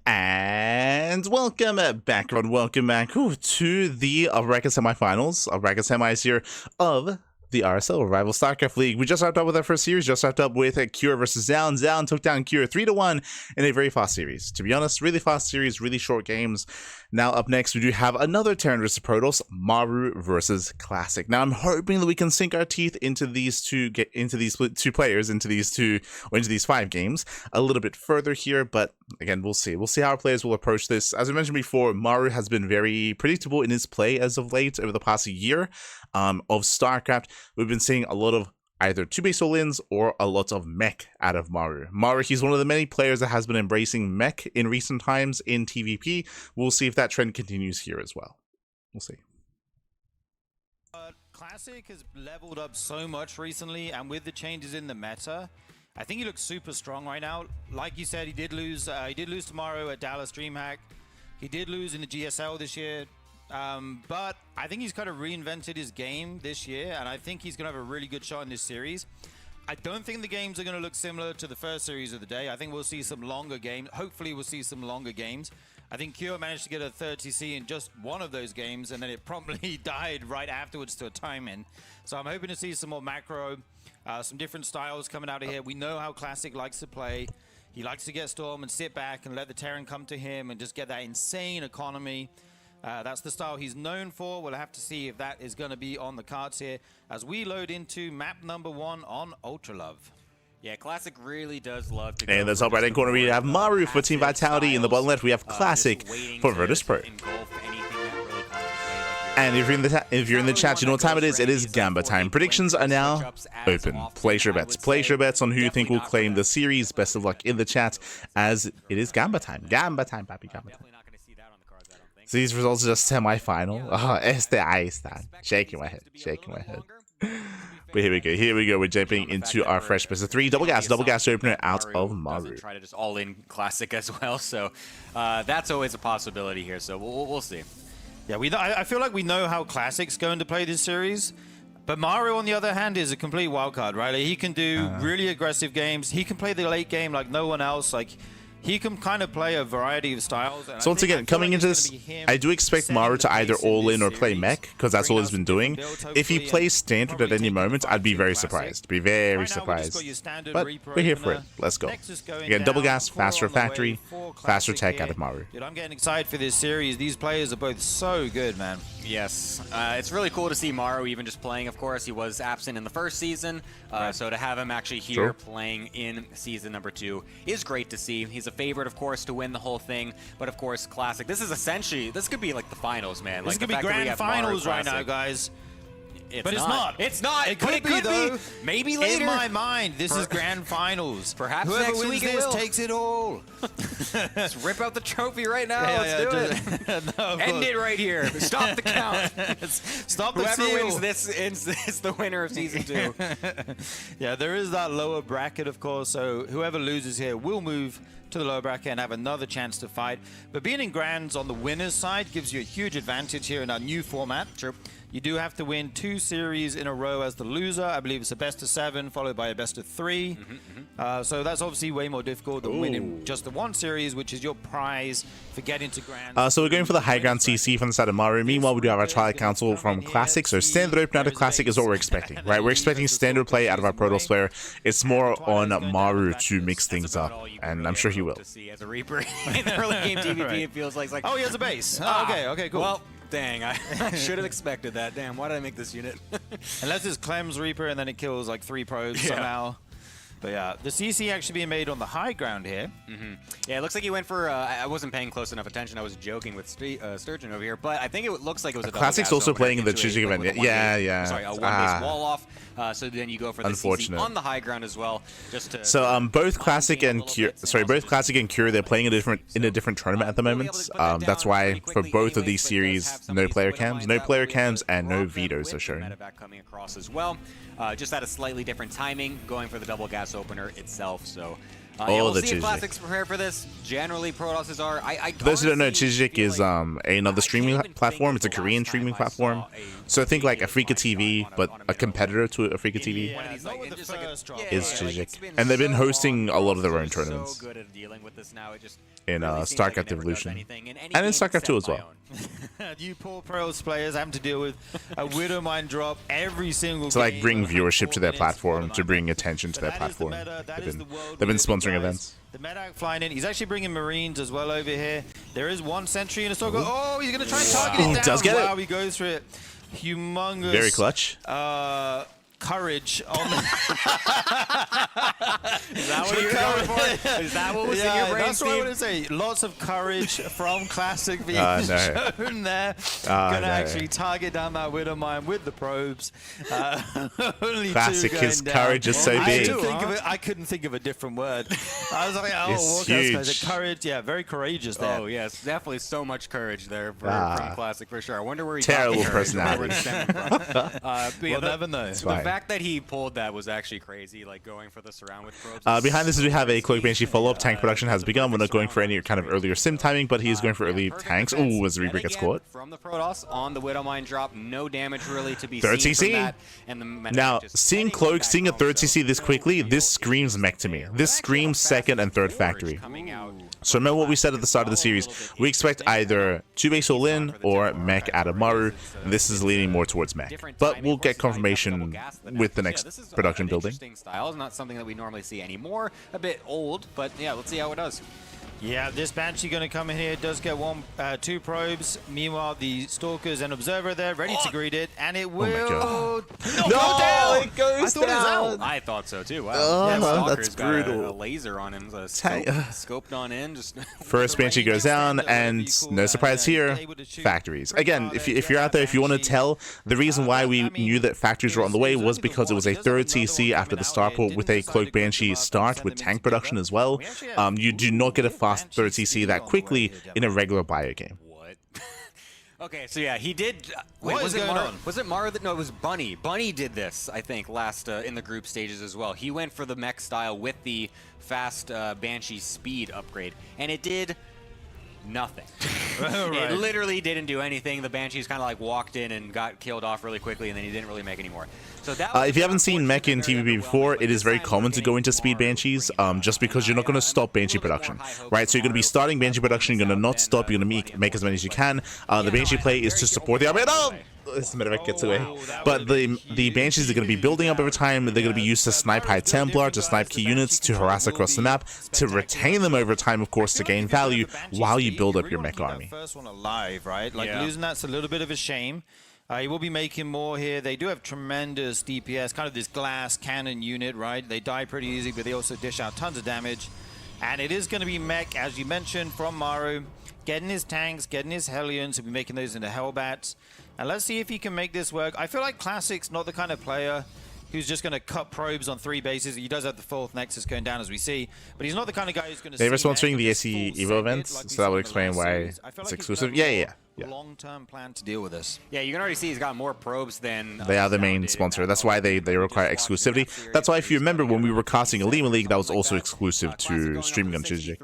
And welcome back, everyone. Welcome back to the bracket semifinals, bracket semis here of the RSL Rival StarCraft League. We just wrapped up with our first series, just wrapped up with Cure versus Zound. Zound took down Cure 3-1 in a very fast series. To be honest, really fast series, really short games. Now up next, we do have another Terran versus Protoss, Maru versus Classic. Now I'm hoping that we can sink our teeth into these two players, into these 5 games a little bit further here, but again, we'll see. We'll see how our players will approach this. As I mentioned before, Maru has been very predictable in his play as of late over the past year of StarCraft. We've been seeing a lot of either 2-base all-ins or a lot of mech out of Maru. He's one of the many players that has been embracing mech in recent times in TvP. We'll see if that trend continues here as well. We'll see. Classic has leveled up so much recently, and with the changes in the meta, I think he looks super strong right now. Like you said, he did lose tomorrow at Dallas DreamHack. He did lose in the GSL this year. But I think he's kind of reinvented his game this year, and I think he's going to have a really good shot in this series. I don't think the games are going to look similar to the first series of the day. I think we'll see some longer games. Hopefully we'll see some longer games. I think Cure managed to get a 30C in just one of those games, and then it promptly died right afterwards to a time-in. So I'm hoping to see some more macro, some different styles coming out of here. We know how Classic likes to play. He likes to get Storm and sit back and let the Terran come to him and just get that insane economy. That's the style he's known for. We'll have to see if that is going to be on the cards here as we load into map number 1 on Ultra Love. Yeah, Classic really does love to go. And that's up right in corner. We have Maru for Team Vitality. In the bottom left, we have Classic for Virtus Pro. And if you're in the chat, you know what time it is. It is Gamba time. Predictions are now open. Place your bets. Place your bets on who you think will claim the series. Best of luck in the chat, as it is Gamba time. Gamba time, papi, Gamba time. So these results are just semi-final. Oh, ahí está. Shaking my head. Shaking my head. But here we go. Here we go. We're jumping into our fresh best of 3 double gas opener out of Maru. Try to just all in Classic as well. So that's always a possibility here. So we'll see. Yeah, I feel like we know how Classic's going to play this series. But Maru, on the other hand, is a complete wildcard, right? Like, he can do really aggressive games. He can play the late game like no one else. Like, he can kind of play a variety of styles. So once again, coming into this, I do expect Maru to either all-in or play mech, because that's all he's been doing. If he plays standard at any moment, I'd be very surprised. Be very surprised. But we're here for it. Let's go. Again, double gas, faster factory, faster tech out of Maru. Dude, I'm getting excited for this series. These players are both so good, man. Yes, it's really cool to see Maru even just playing. Of course, he was absent in the first season, so to have him actually here playing in season number 2 is great to see. He's a favorite, of course, to win the whole thing, but of course, Classic. This could be like the finals, man. This could be grand finals right now, guys. But it's not. It's not. It could be, though. Maybe later. In my mind, this is grand finals. Perhaps whoever next wins week this takes it all. Let's rip out the trophy right now. Let's do it. No, end it right here. Stop the count. Stop the Whoever wins this is the winner of season 2. Yeah, there is that lower bracket, of course. So whoever loses here will move to the lower bracket and have another chance to fight. But being in grands on the winner's side gives you a huge advantage here in our new format. True. You do have to win 2 series in a row as the loser. I believe it's a best of 7 followed by a best of 3. So that's obviously way more difficult than winning just the 1 series, which is your prize for getting to grand. So we're going for the high ground CC from the side of Maru. Meanwhile, we do have our Twilight Council from Classic. So standard open out of Classic is what we're expecting, right? We're expecting standard play out of our Protoss player. It's more on Maru to mix things up, and I'm sure he will. As a Reaper in the early game TvP, it feels like oh, he has a base. Okay, cool. Well, dang, I should have expected that. Damn, why did I make this unit? Unless it's Clem's Reaper and then it kills like 3 probes somehow. But yeah, the CC actually being made on the high ground here. Yeah, it looks like he went for, I wasn't paying close enough attention. I was joking with Sturgeon over here, but I think it looks like it was a Classic's also playing in the Chijik event. Yeah. Sorry, a one-base wall off. So then you go for the CC on the high ground as well. Just to so both Classic and Cure, they're playing in a different tournament at the moment. That's why for both of these series, no player cams, and no vetoes are shown. Coming across as well. Just at a slightly different timing, going for the double gas opener itself. So Yeah, Oh, we'll the see if Chizik. Classics prepare for this. Generally, Protosses are. For those who don't know, Chizik is another streaming platform. It's a Korean streaming platform. So think like Afrika TV, but a competitor to Afrika TV Not with the first drop. is Chizik. And they've been hosting a lot of their own tournaments So good at dealing with this now. It just in really seems like StarCraft it never does Evolution. anything in any And in game StarCraft 2 as except well. my own. You poor pros players having to deal with a Widowmine drop every single To like game bring of viewership to their 4 minutes, platform, to bring minutes. attention to But their that is the platform. meta, that They've is been, the world they've been we live in, sponsoring guys. events. The Medak flying in. He's actually bringing Marines as well over here. There is one sentry in a Stalker. Oh, he's going to try and target it down. Does get it. Wow, he goes for it. Humongous. Very clutch. Courage on the Is that what you're going for? Is that what was in your brain, that's what I want to Steve? say. Lots of courage from Classic being No. shown there. Gonna no. actually target down that Widowmine with the probes. Only Classic, two going his down. courage is so big. I couldn't think of a different word. I was like, oh, It's Warcraft huge. courage. Yeah, very courageous there. Oh yes, definitely so much courage there from Classic for sure. I wonder where he Terrible got the courage, where it's personality. stemming from. But yeah, We'll the- never know. The Fine. fact that he pulled that was actually crazy, like going for the surround with probes. Behind this, we have a Cloak Banshee follow-up. Tank production has begun. We're not going for any kind of earlier sim timing, but he is going for early tanks. Ooh, as the Reaper gets caught. From the Protoss on the Widowmine drop, no damage really to be Third seen CC. from that. And the Medak Now, just seeing heading Cloak, back seeing a home, third so CC this quickly, this screams mech to me. This screams second and third factory. So remember what we said at the start of the series. We expect either 2-base all in or mech out of Maru. This is leaning more towards mech. But we'll get confirmation with the next production building. Interesting style. It's not something that we normally see anymore. A bit old, but yeah, let's see how it does. Yeah, this Banshee going to come in here. Does get two probes. Meanwhile, the Stalkers and Observer there, ready to greet it, and it will God. not No, go down. it goes I thought it was down. out. I thought so too. Wow. Oh, Yeah, Stalker's that's got a brutal. laser on him, so Tank- scoped on in. Just First Banshee goes down, and no surprise here, factories. Again, if you're out there, if you want to tell, the reason why we knew that factories were on the way was because it was a third TC after the starport with a Cloak Banshee start with tank production as well. You do not get a fast third TC that quickly in a regular bio game. What? Okay, so yeah, he did. Wait, What was is it going Maru? on? Was it Maru that? No, it was Bunny. Bunny did this, I think, last in the group stages as well. He went for the mech style with the fast Banshee speed upgrade, and it did nothing. Right. It literally didn't do anything. The Banshees kind of like walked in and got killed off really quickly, and then he didn't really make any more. So that was If you haven't seen mech in TvP before, it is very common to go into speed Banshees, just because you're not going to stop Banshee production, right? So you're going to be starting Banshee production, you're going to not stop, you're going to make as many as you can. The Banshee play is to support the army. Oh! This Medevac gets away. But the Banshees are going to be building up over time. They're going to be used to snipe High Templar, to snipe key units, to harass across the map, to retain them over time, of course, to gain value while you build up your mech army. First one alive, right? Like Yeah. losing that's a little bit of a shame. He will be making more here. They do have tremendous DPS, kind of this glass cannon unit, right? They die pretty easy, but they also dish out tons of damage. And it is going to be mech, as you mentioned, from Maru, getting his tanks, getting his Hellions, he'll be making those into Hellbats. And let's see if he can make this work. I feel like Classic's not the kind of player who's just going to cut probes on 3 bases. He does have the 4th Nexus going down, as we see, but he's not the kind of guy who's going to. They were sponsoring the SE Evo events, so that would explain why it's exclusive. Yeah. Long-term plan to deal with this. Yeah, you can already see he's got more probes than They are the main sponsor. That's why they require exclusivity. That's why if you remember when we were casting Alima League, that was also exclusive to streaming on Chizik.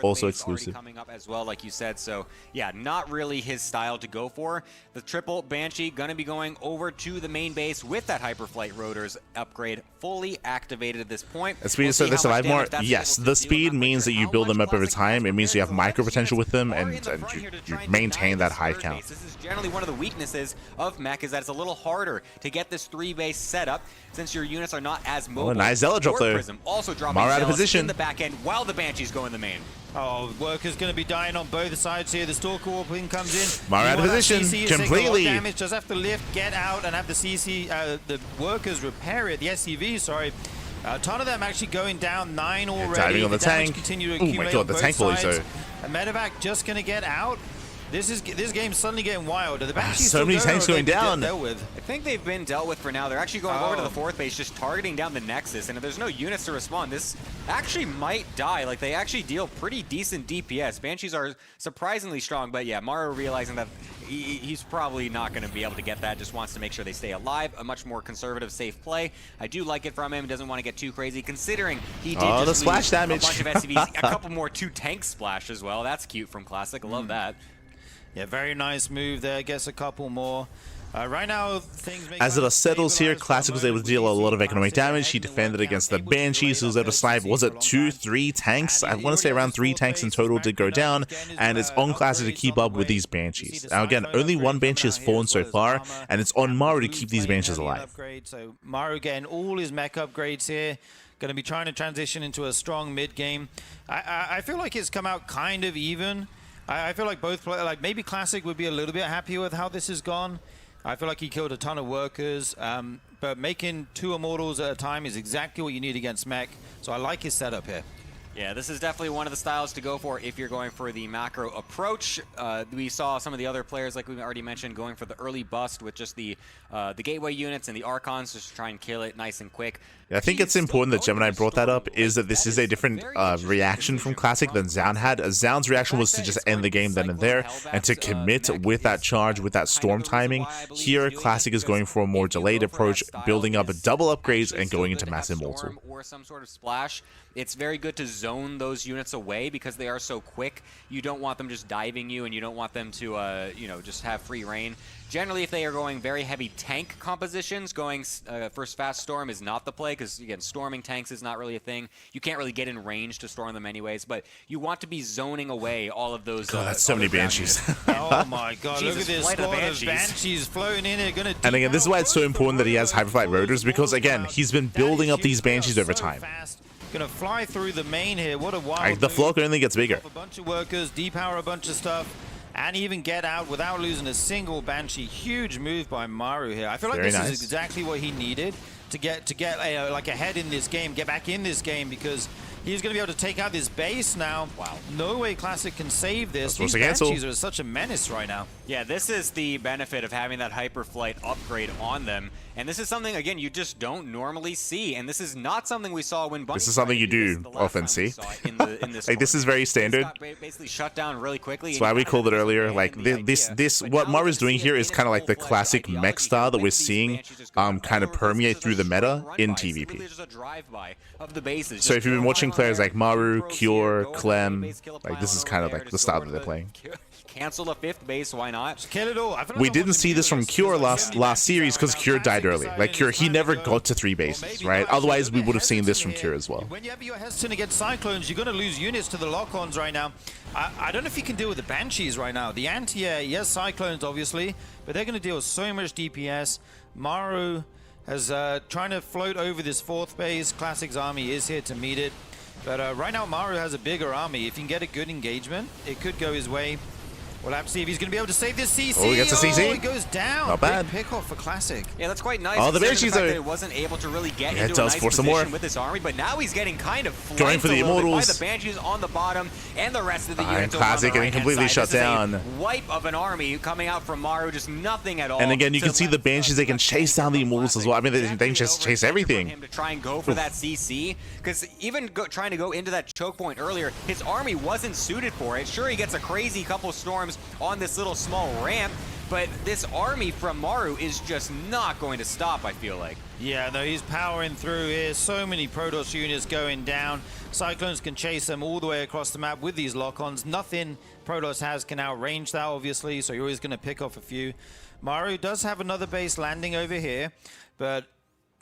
Also exclusive. Coming up as well, like you said. So yeah, not really his style to go for. The triple Banshee gonna be going over to the main base with that Hyperflight Rotors upgrade fully activated at this point. The speed so they survive more? Yes. The speed means that you build them up over time. It means you have micro potential with them, and you maintain that high count. This is generally one of the weaknesses of mech, is that it's a little harder to get this 3-base setup since your units are not as mobile. Oh, nice Zealot drop there. Prism also dropping Maru out of Zealots position. in the back end while the Banshees go in the main. Oh, Worker's going to be dying on both sides here. The Stalker Warping comes in. Maru out of Meanwhile, that position, CC is taking a lot of completely. damage. Does have to lift, get out, and have the CC, the Workers repair it. The SCV, sorry. A ton of them actually going down, 9 already. Diving on the damage tank. continue to Oh my accumulate God, on the both tank volley, sides. so- A Medevac just going to get out. This game's suddenly getting wild. The Banshees So many tanks going down. With? I think they've been dealt with for now. They're actually going over to the 4th base, just targeting down the Nexus. And if there's no units to respond, this actually might die. Like, they actually deal pretty decent DPS. Banshees are surprisingly strong, but yeah, Maru realizing that he's probably not going to be able to get that, just wants to make sure they stay alive. A much more conservative, safe play. I do like it from him. He doesn't want to get too crazy, considering he did just the splash lose damage. a bunch of SCVs, a couple more 2 tank splash as well. That's cute from Classic. I love that. Yeah, very nice move there. Gets a couple more. Right now, things as it settles here, Classic was able to deal a lot of economic damage. He defended against the Banshees. He was able to snipe, was it 2, 3 tanks? I want to say around 3 tanks in total did go down, and it's on Classic to keep up with these Banshees. Now again, only 1 Banshee has fallen so far, and it's on Maru to keep these Banshees alive. So Maru getting all his mech upgrades here. Going to be trying to transition into a strong mid game. I feel like it's come out kind of even. I feel like both players, like maybe Classic would be a little bit happier with how this has gone. I feel like he killed a ton of workers, but making 2 Immortals at a time is exactly what you need against mech. So I like his setup here. Yeah, this is definitely one of the styles to go for if you're going for the macro approach. We saw some of the other players, like we already mentioned, going for the early bust with just the gateway units and the Archons just to try and kill it nice and quick. Yeah, I think it's important that Gemini brought that up, is that this is a different reaction from Classic than Zaun had. Zaun's reaction was to just end the game then and there, and to commit with that charge, with that storm timing. Here, Classic is going for a more delayed approach, building up a double upgrades and going into mass immortal. Or some sort of splash. It's very good to zone those units away because they are so quick. You don't want them just diving you, and you don't want them to, you know, just have free reign. Generally, if they are going very heavy tank compositions, going first fast storm is not the play because, again, storming tanks is not really a thing. You can't really get in range to storm them anyways, but you want to be zoning away all of those. God, that's so many Banshees. Oh my God, Jesus, look at this squad of Banshees floating in here. And again, this is why it's so important that he has Hyperflight Rotors, because, again, he's been building up these Banshees over time. Gonna fly through the main here. What a wild the flock only gets bigger. A bunch of workers, depower a bunch of stuff, and even get out without losing a single Banshee. Huge move by Maru here. I feel like this is exactly what he needed to get like ahead in this game, get back in this game, because he's going to be able to take out this base now. Wow. No way Classic can save this. These Banshees are such a menace right now. Yeah, this is the benefit of having that Hyperflight upgrade on them. And this is something, again, you just don't normally see. And this is not something we saw when Bunny. This is something you do often see. Like, this is very standard. Basically shut down really quickly. That's why we called it earlier. Like, what Maru's doing here is kind of like the classic mech style that we're seeing kind of permeate through the meta in TvP. So if you've been watching players like Maru, Cure, Clem, like, this is kind of like the style that they're playing. Cancel the 5th base, why not? Just kill it all. We didn't see this from Cure last series because Cure died early. Like, Cure, he never got to 3 bases, right? Otherwise, we would have seen this from Cure as well. Whenever you're hesitant against Cyclones, you're going to lose units to the lock-ons right now. I don't know if you can deal with the Banshees right now. The anti-air, yes, Cyclones, obviously, but they're going to deal with so much DPS. Maru has trying to float over this 4th base. Classic's army is here to meet it. But right now, Maru has a bigger army. If he can get a good engagement, it could go his way. We'll have to see if he's going to be able to save this CC. Oh, he gets a CC. Oh, he goes down. Not bad. Big pick off for Classic. Yeah, that's quite nice. Oh, the Banshees are... It wasn't able to really get into a nice position with this army, but now he's getting kind of flanked going for the Immortals by the Banshees on the bottom, and the rest of the units Classic getting completely shut down. Wipe of an army coming out from Maru, just nothing at all. And again, you can see the Banshees, they can chase down the Immortals as well. I mean, they can just chase everything. Him to try and go for that CC, because even trying to go into that choke point earlier, his army wasn't suited for it. Sure, he gets a crazy couple storms on this little small ramp, but this army from Maru is just not going to stop, I feel like. Yeah, no, he's powering through here. So many Protoss units going down. Cyclones can chase them all the way across the map with these lock-ons. Nothing Protoss has can outrange that, obviously, so you're always going to pick off a few. Maru does have another base landing over here, but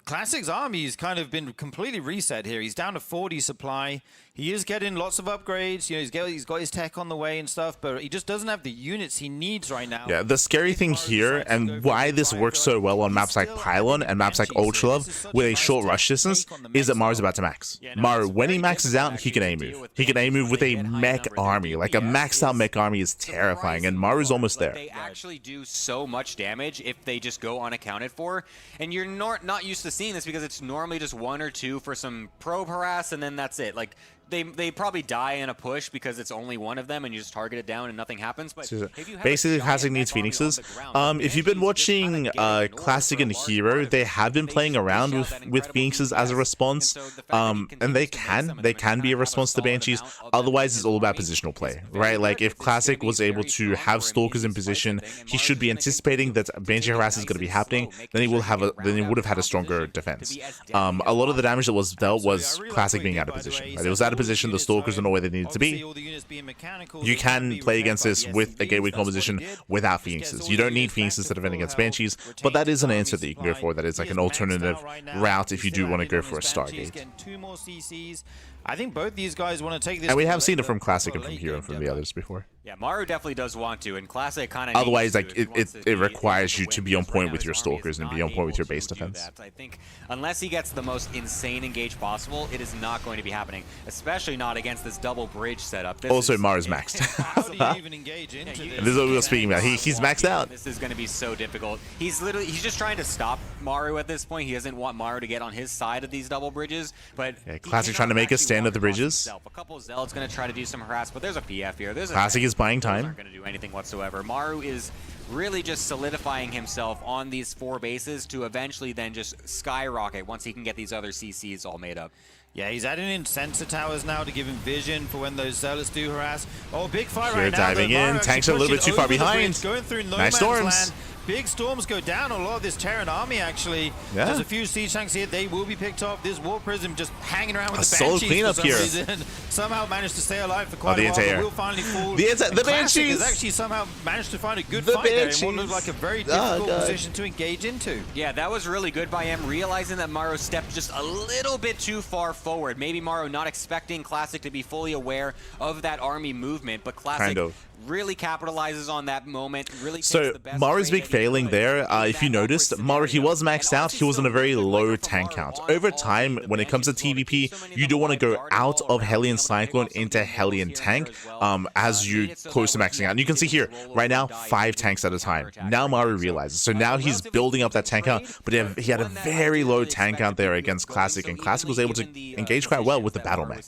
Classic's army has kind of been completely reset here. He's down to 40 supply. He is getting lots of upgrades. You know, he's got his tech on the way and stuff, but he just doesn't have the units he needs right now. Yeah, the scary thing here, and why this works so well on maps like Pylon and maps like Ultra Love with a short rush distance, is that Maru's about to max. Maru, when he maxes out, he can A-move. He can A-move with a mech army. Like, a maxed out mech army is terrifying, and Maru's almost there. They actually do so much damage if they just go unaccounted for, and you're not used to seeing this because it's normally just 1 or 2 for some probe harass, and then that's it. Like, they probably die in a push because it's only one of them and you just target it down and nothing happens. But if you have basically, Classic needs Phoenixes. If you've been watching Classic and Hero, they have been playing around with Phoenixes as a response, and they can be a response to Banshees. Otherwise, it's all about positional play, right? Like if Classic was able to have Stalkers in position, he should be anticipating that Banshee harass is going to be happening. Then he would have had a stronger defense. A lot of the damage that was dealt was Classic being out of position. Right? It was out of position. The Stalkers don't know where they needed to be. You can play against this with a gateway composition without Phoenixes. You don't need Phoenixes to defend against Banshees, but that is an answer that you can go for. That is like an alternative route if you do want to go for a Stargate. I think both these guys want to take this. And we have seen it from Classic and from Hero and from the others before. Yeah, Maru definitely does want to, and Classic kind of. Otherwise, like it requires you to be on point with your Stalkers and be on point with your base defense. I think unless he gets the most insane engage possible, it is not going to be happening, especially not against this double bridge setup. Also, Maru's maxed. How do you even engage into this? This is what we were speaking about. He's maxed out. This is going to be so difficult. He's just trying to stop Maru at this point. He doesn't want Maru to get on his side of these double bridges, but Classic trying to make us stand at the bridges. A couple of Zealots going to try to do some harass, but there's a PF here. Classic is buying time. Not going to do anything whatsoever. Maru is really just solidifying himself on these 4 bases to eventually then just skyrocket once he can get these other CCs all made up. Yeah, he's adding in sensor towers now to give him vision for when those Zealots do harass. Oh, big fight right now. Diving in. Tanks are a little bit too far behind. Going through no nice man's storms. land. Big storms go down a lot of this Terran army, actually. Yeah. There's a few siege tanks here. They will be picked off. This War Prism just hanging around with the solid Banshees cleanup for some reason. Somehow managed to stay alive for quite a while, but will finally fall. The Banshees! has actually somehow managed to find a good fight there in what looked like a very difficult position to engage into. Yeah, that was really good by him, realizing that Maru stepped just a little bit too far forward. Maybe Maru not expecting Classic to be fully aware of that army movement, but Classic really capitalizes on that moment. Really takes the best Maru's big failing there, if you noticed, Maru, he was maxed out. He was on a very low tank count. Over time, when it comes to TvP, you do want to go out of Hellion Cyclone into Hellion Tank as you close to maxing out. And you can see here, right now, 5 tanks at a time. Now Maru realizes. So now he's building up that tank count, but he had a very low tank count there against Classic, and Classic was able to engage quite well with the battle mech.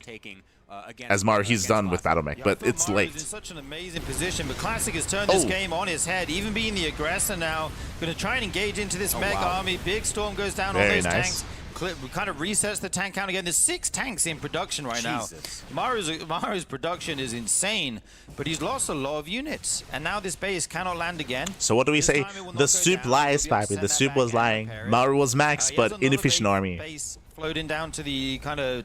As Maru, he's done with battle mech, but it's late. He's in such an amazing position, but Classic has turned this game on his head, even being the aggressor now. Going to try and engage into this mech army. Big storm goes down on those tanks. Kind of resets the tank count again. There's 6 tanks in production right now. Maru's production is insane, but he's lost a lot of units, and now this base cannot land again. So what do we say? The soup lies, Papi. The soup was lying. Maru was max, but inefficient army. Base floating down to the kind of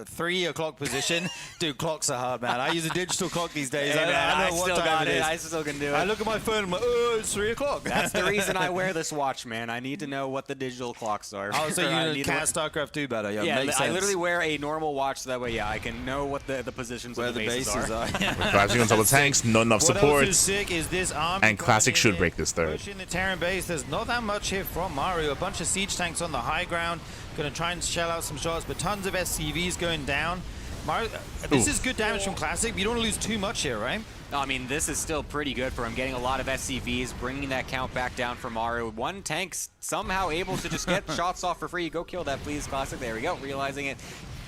3 o'clock position. Dude, clocks are hard, man. I use a digital clock these days. Hey, I don't know what time it is. I still can do it. I look at my phone and I'm like, oh, it's 3 o'clock. That's the reason I wear this watch, man. I need to know what the digital clocks are. Oh, so you can't StarCraft 2 better. Yeah, makes I sense. literally wear a normal watch so that way, I can know what the positions of the bases are. Driving on top of tanks, not enough support. What else is sick is this army and Classic should break this third. Pushing the Terran base. There's not that much here from Maru. A bunch of siege tanks on the high ground. Going to try and shell out some shots, but tons of SCVs going down. Maru, this is good damage from Classic, but you don't want to lose too much here, right? No, I mean, this is still pretty good for him, getting a lot of SCVs, bringing that count back down for Maru. One tank somehow able to just get shots off for free. Go kill that, please, Classic. There we go, realizing it.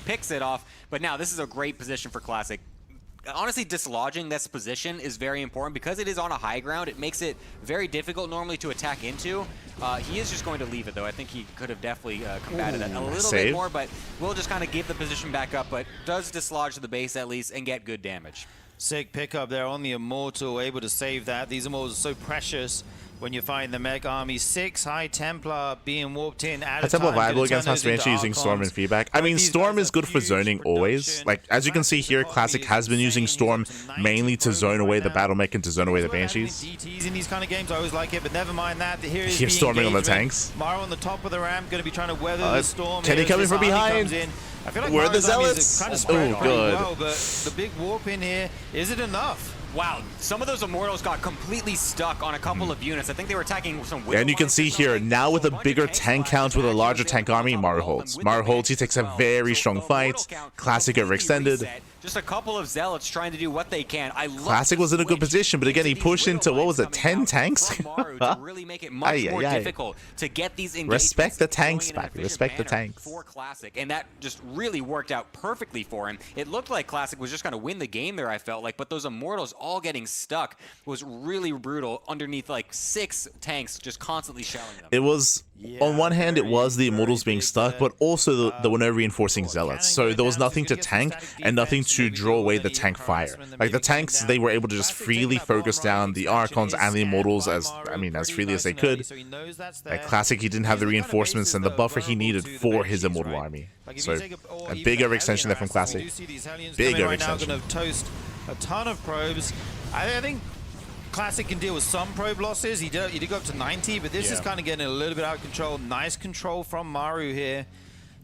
Picks it off. But now, this is a great position for Classic. Honestly, dislodging this position is very important because it is on a high ground. It makes it very difficult normally to attack into. He is just going to leave it, though. I think he could have definitely combated that a little bit more, but we'll just kind of give the position back up, but does dislodge the base at least and get good damage. Sick pickup there on the Immortal, able to save that. These Immortals are so precious when you find the mech army. 6 High Templar being warped in at a time. Templar viable against Mass Banshee using Storm and feedback. I mean, Storm is good for zoning always. Like, as you can see here, Classic has been using Storm mainly to zone away the battle mech and to zone away the Banshees. DTs in these kind of games, I always like it, but never mind that. Here is He's storming on the tanks. Maru on the top of the ramp, going to be trying to weather the storm. Can he come in from behind? I feel like Where are the Maru's Zealots? kind of spread pretty good. well, but the big warp in here, is it enough? Wow, some of those Immortals got completely stuck on a couple of units. I think they were attacking some... Yeah, and you can see here, now with a bigger tank count with a larger tank army, Maru holds. Maru holds, he takes a very strong fight. Classic overextended. Just a couple of zealots trying to do what they can. Classic was in a good position, but again, he pushed into, what was it, 10 tanks? To really make it much more difficult to get these engagements. Respect the tanks, Pappy. Respect the tanks. For Classic, and that just really worked out perfectly for him. It looked like Classic was just going to win the game there, I felt like, but those Immortals all getting stuck was really brutal underneath like 6 tanks just constantly shelling them. It was, on one hand, it was the Immortals being stuck, but also there were no reinforcing zealots. So there was nothing to tank and nothing to draw away the tank fire. Like the tanks, they were able to just freely focus down the Archons and the Immortals as freely as they could. At Classic, he didn't have the reinforcements and the buffer he needed for his Immortal army. So a big overextension there from Classic. Big overextension. Going to toast a ton of probes. I think Classic can deal with some probe losses. He did go up to 90, but this is kind of getting a little bit out of control. Nice control from Maru here.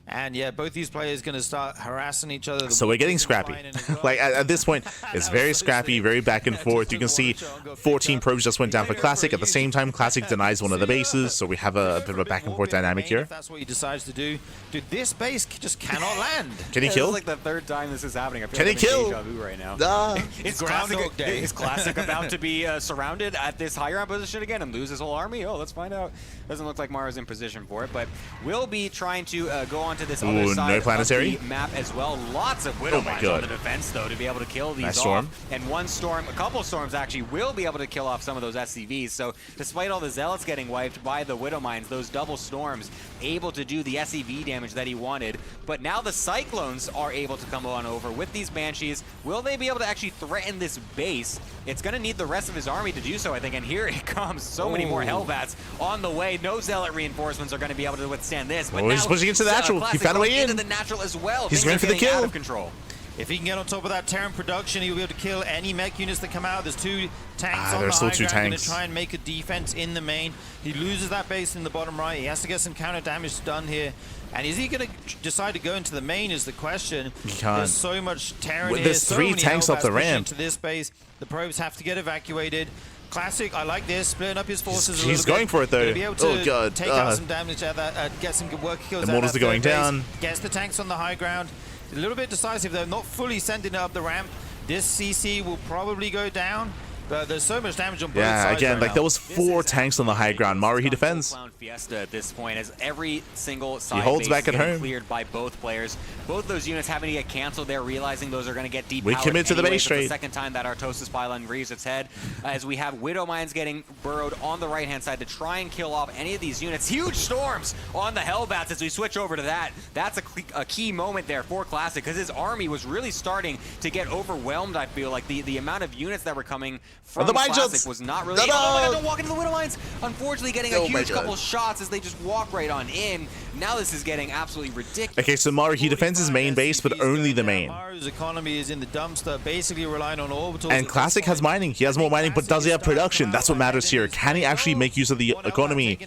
And yeah, both these players going to start harassing each other. So we're getting scrappy. Like at this point, it's very scrappy, very back and forth. You can see 14 probes just went down for Classic. At the same time, Classic denies one of the bases, so we have a bit of a back and forth dynamic here. If that's what he decides to do. Dude, this base just cannot land. Can he kill? This is like the 3rd time this is happening. I feel Can like he kill? Deja vu right now. It's Groundhog Day. Is Classic about to be surrounded at this high ground position again and lose his whole army? Oh, let's find out. Doesn't look like Maru's in position for it, but we'll be trying to go on to this other side. Planetary of the map as well. Lots of Widow Mines on the defense though to be able to kill these off. And one storm, a couple of storms actually will be able to kill off some of those SCVs. So despite all the zealots getting wiped by the Widow Mines, those double storms able to do the SCV damage that he wanted. But now the Cyclones are able to come on over with these Banshees. Will they be able to actually threaten this base? It's going to need the rest of his army to do so, I think. And here it comes. So many more Hellbats on the way. No zealot reinforcements are going to be able to withstand this. But now he's pushing into the natural. He found a way in. The natural as well. He's going for the kill. Out of control. If he can get on top of that Terran production, he'll be able to kill any mech units that come out. There's 2 tanks on the high ground. Going to try and make a defense in the main. He loses that base in the bottom right. He has to get some counter damage done here. And is he going to decide to go into the main is the question. He can't. There's so much Terran here. There's 3 tanks off the ramp. To this base. The probes have to get evacuated. Classic, I like this, splitting up his forces a little bit. He's going for it though. Be able to take out some damage out of that, get some good work kills. The Mortals are going down. Gets the tanks on the high ground. A little bit decisive though, not fully sending it up the ramp. This CC will probably go down. But there's so much damage on both sides. Yeah, again, like there was 4 tanks on the high ground. Maru, he defends. Clown Fiesta at this point, as every single side he holds back at home. Cleared by both players. Both those units having to get canceled. They're realizing those are going to get deep. We commit to the base trade. The second time that Artosis pylon rears its head, as we have Widow Mines getting burrowed on the right-hand side to try and kill off any of these units. Huge storms on the Hellbats as we switch over to that. That's a key moment there for Classic, because his army was really starting to get overwhelmed. I feel like the amount of units that were coming from Classic was not really. Oh my God, don't walk into the Widow Mines. Unfortunately, getting a huge couple of shots as they just walk right on in. Now this is getting absolutely ridiculous. Okay, so Maru, he defends his main base, but only the main. Maru's economy is in the dumpster, basically relying on orbitals. And Classic has mining. He has more mining, but does he have production? That's what matters here. Can he actually make use of the economy?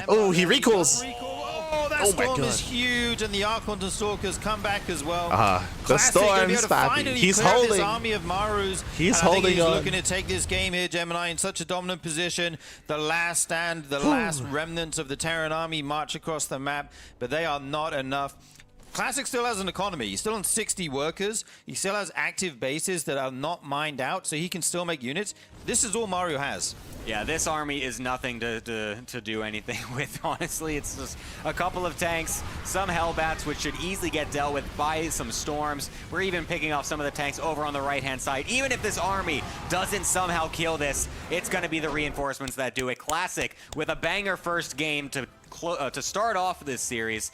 Oh, he recalls. Oh, that storm is huge, and the Archons and Stalkers come back as well. The storm's happy. He's holding. This army of Marus. He's holding he's on. Looking to take this game here, Gemini, in such a dominant position. The last stand, the last remnants of the Terran army march across the map, but they are not enough. Classic still has an economy. He's still on 60 workers. He still has active bases that are not mined out, so he can still make units. This is all Maru has. Yeah, this army is nothing to do anything with, honestly. It's just a couple of tanks, some Hellbats, which should easily get dealt with by some storms. We're even picking off some of the tanks over on the right-hand side. Even if this army doesn't somehow kill this, it's going to be the reinforcements that do it. Classic, with a banger first game to start off this series.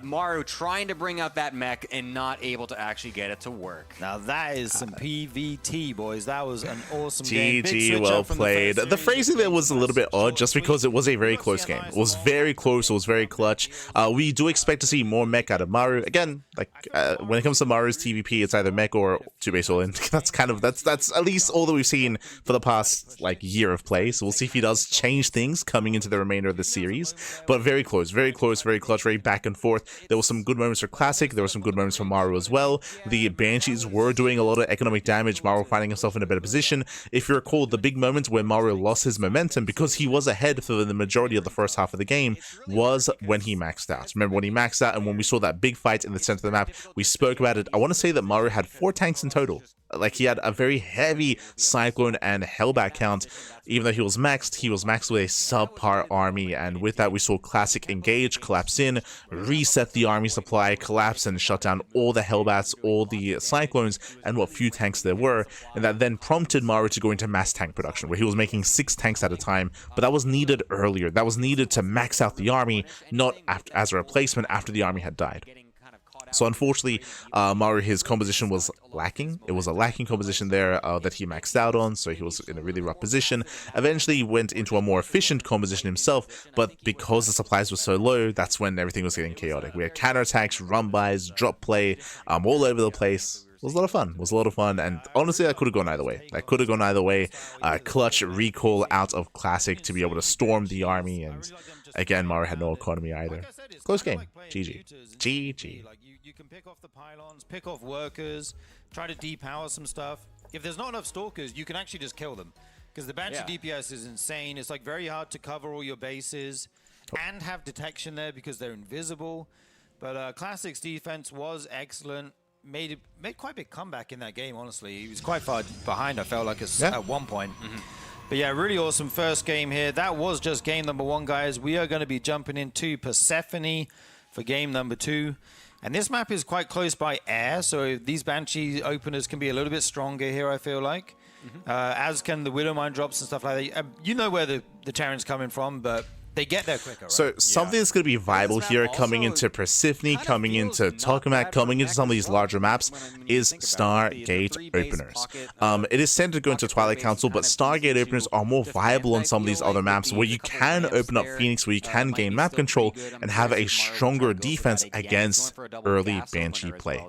Maru trying to bring out that mech and not able to actually get it to work. Now that is some PVT, boys. That was an awesome game. GG, well played. The phrasing there was a little bit odd just because it was a very close game. It was very close. It was very clutch. We do expect to see more mech out of Maru. Again, like when it comes to Maru's TvP, it's either mech or 2-base all-in. That's at least all that we've seen for the past like year of play. So we'll see if he does change things coming into the remainder of the series. But very close, very close, very clutch, very back and forth. There were some good moments for Classic. There were some good moments for Maru as well. The Banshees were doing a lot of economic damage. Maru finding himself in a better position. If you recall, the big moment where Maru lost his momentum because he was ahead for the majority of the first half of the game was when he maxed out. Remember when he maxed out and when we saw that big fight in the center of the map, we spoke about it. I want to say that Maru had 4 tanks in total. Like, he had a very heavy Cyclone and Hellbat count. Even though he was maxed with a subpar army, and with that we saw Classic engage, collapse in, reset the army supply, collapse and shut down all the Hellbats, all the Cyclones, and what few tanks there were, and that then prompted Maru to go into mass tank production, where he was making 6 tanks at a time, but that was needed earlier. That was needed to max out the army, not as a replacement after the army had died. So unfortunately, Maru, his composition was lacking. It was a lacking composition there that he maxed out on, so he was in a really rough position. Eventually, he went into a more efficient composition himself, but because the supplies were so low, that's when everything was getting chaotic. We had counterattacks, run-bys, drop play, all over the place. It was a lot of fun. It was a lot of fun, and honestly, that could have gone either way. That could have gone either way. Clutch recall out of Classic to be able to storm the army, and again, Maru had no economy either. Close game. GG. GG. You can pick off the pylons, pick off workers, try to depower some stuff. If there's not enough stalkers, you can actually just kill them. Because the Banshee DPS is insane. It's like very hard to cover all your bases and have detection there because they're invisible. But Classic's defense was excellent. Made quite a big comeback in that game, honestly. He was quite far behind, I felt like, at one point. But yeah, really awesome first game here. That was just game number 1, guys. We are going to be jumping into Persephone for game number 2. And this map is quite close by air, so these Banshee openers can be a little bit stronger here, I feel like. As can the Widowmine drops and stuff like that. You know where the Terran's coming from, but they get there quicker, right? So something that's going to be viable here coming into Persephone, coming into Tokamak, coming into some of these larger maps is Stargate openers. It is said to go into Twilight Council, but Stargate openers are more viable on some of these other maps where you can open up Phoenix, where you can gain map control and have a stronger defense against early Banshee play.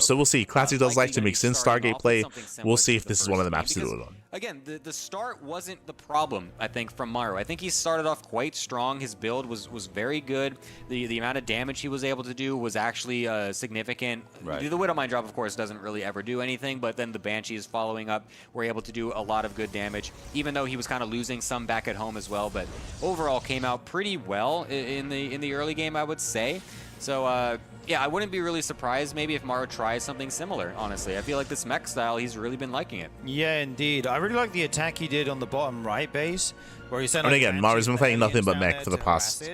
So we'll see. Classic does like to mix in Stargate play. We'll see if this is one of the maps to do it on. Again, the start wasn't the problem, I think, from Maru. I think he started off quite strong. His build was very good. The amount of damage he was able to do was actually significant. Right. The Widowmine drop, of course, doesn't really ever do anything, but then the Banshees following up were able to do a lot of good damage, even though he was kind of losing some back at home as well. But overall came out pretty well in the early game, I would say. So, yeah, I wouldn't be really surprised maybe if Maru tries something similar, honestly. I feel like this mech style, he's really been liking it. Yeah, indeed. I really like the attack he did on the bottom right base, where he sent. And again, Maru's been playing nothing but mech for the past,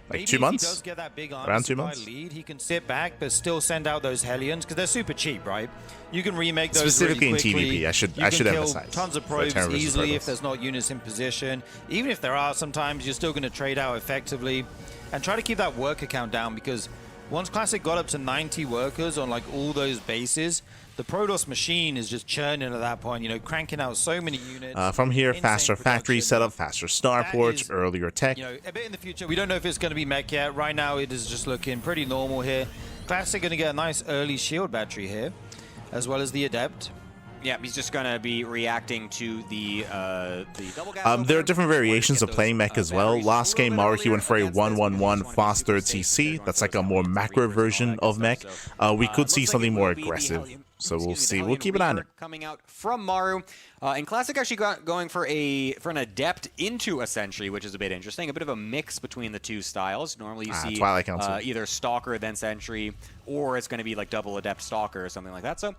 like, 2 months? If he does get that big around 2 months? Lead, he can sit back, but still send out those Hellions, because they're super cheap, right? You can remake those specifically really quickly. in TvP. I should emphasize. Tons of probes easily if there's not units in position. Even if there are, sometimes you're still going to trade out effectively. And try to keep that worker count down, because once Classic got up to 90 workers on like all those bases, the Protoss machine is just churning at that point, you know, cranking out so many units. From here, faster factory setup, faster starports, earlier tech. You know, a bit in the future. We don't know if it's going to be mech yet. Right now, it is just looking pretty normal here. Classic going to get a nice early shield battery here, as well as the Adept. Yeah, he's just going to be reacting to the double gas. There are different variations of playing mech as well. Last game, Maru, he went for a 1-1-1 fast third CC. That's like a more macro version of mech. We could see something more aggressive. So we'll see. We'll keep an eye on it. Coming out from Maru. And Classic actually going for an Adept into a Sentry, which is a bit interesting. A bit of a mix between the two styles. Normally you see either Stalker then Sentry, or it's going to be like double Adept Stalker or something like that. So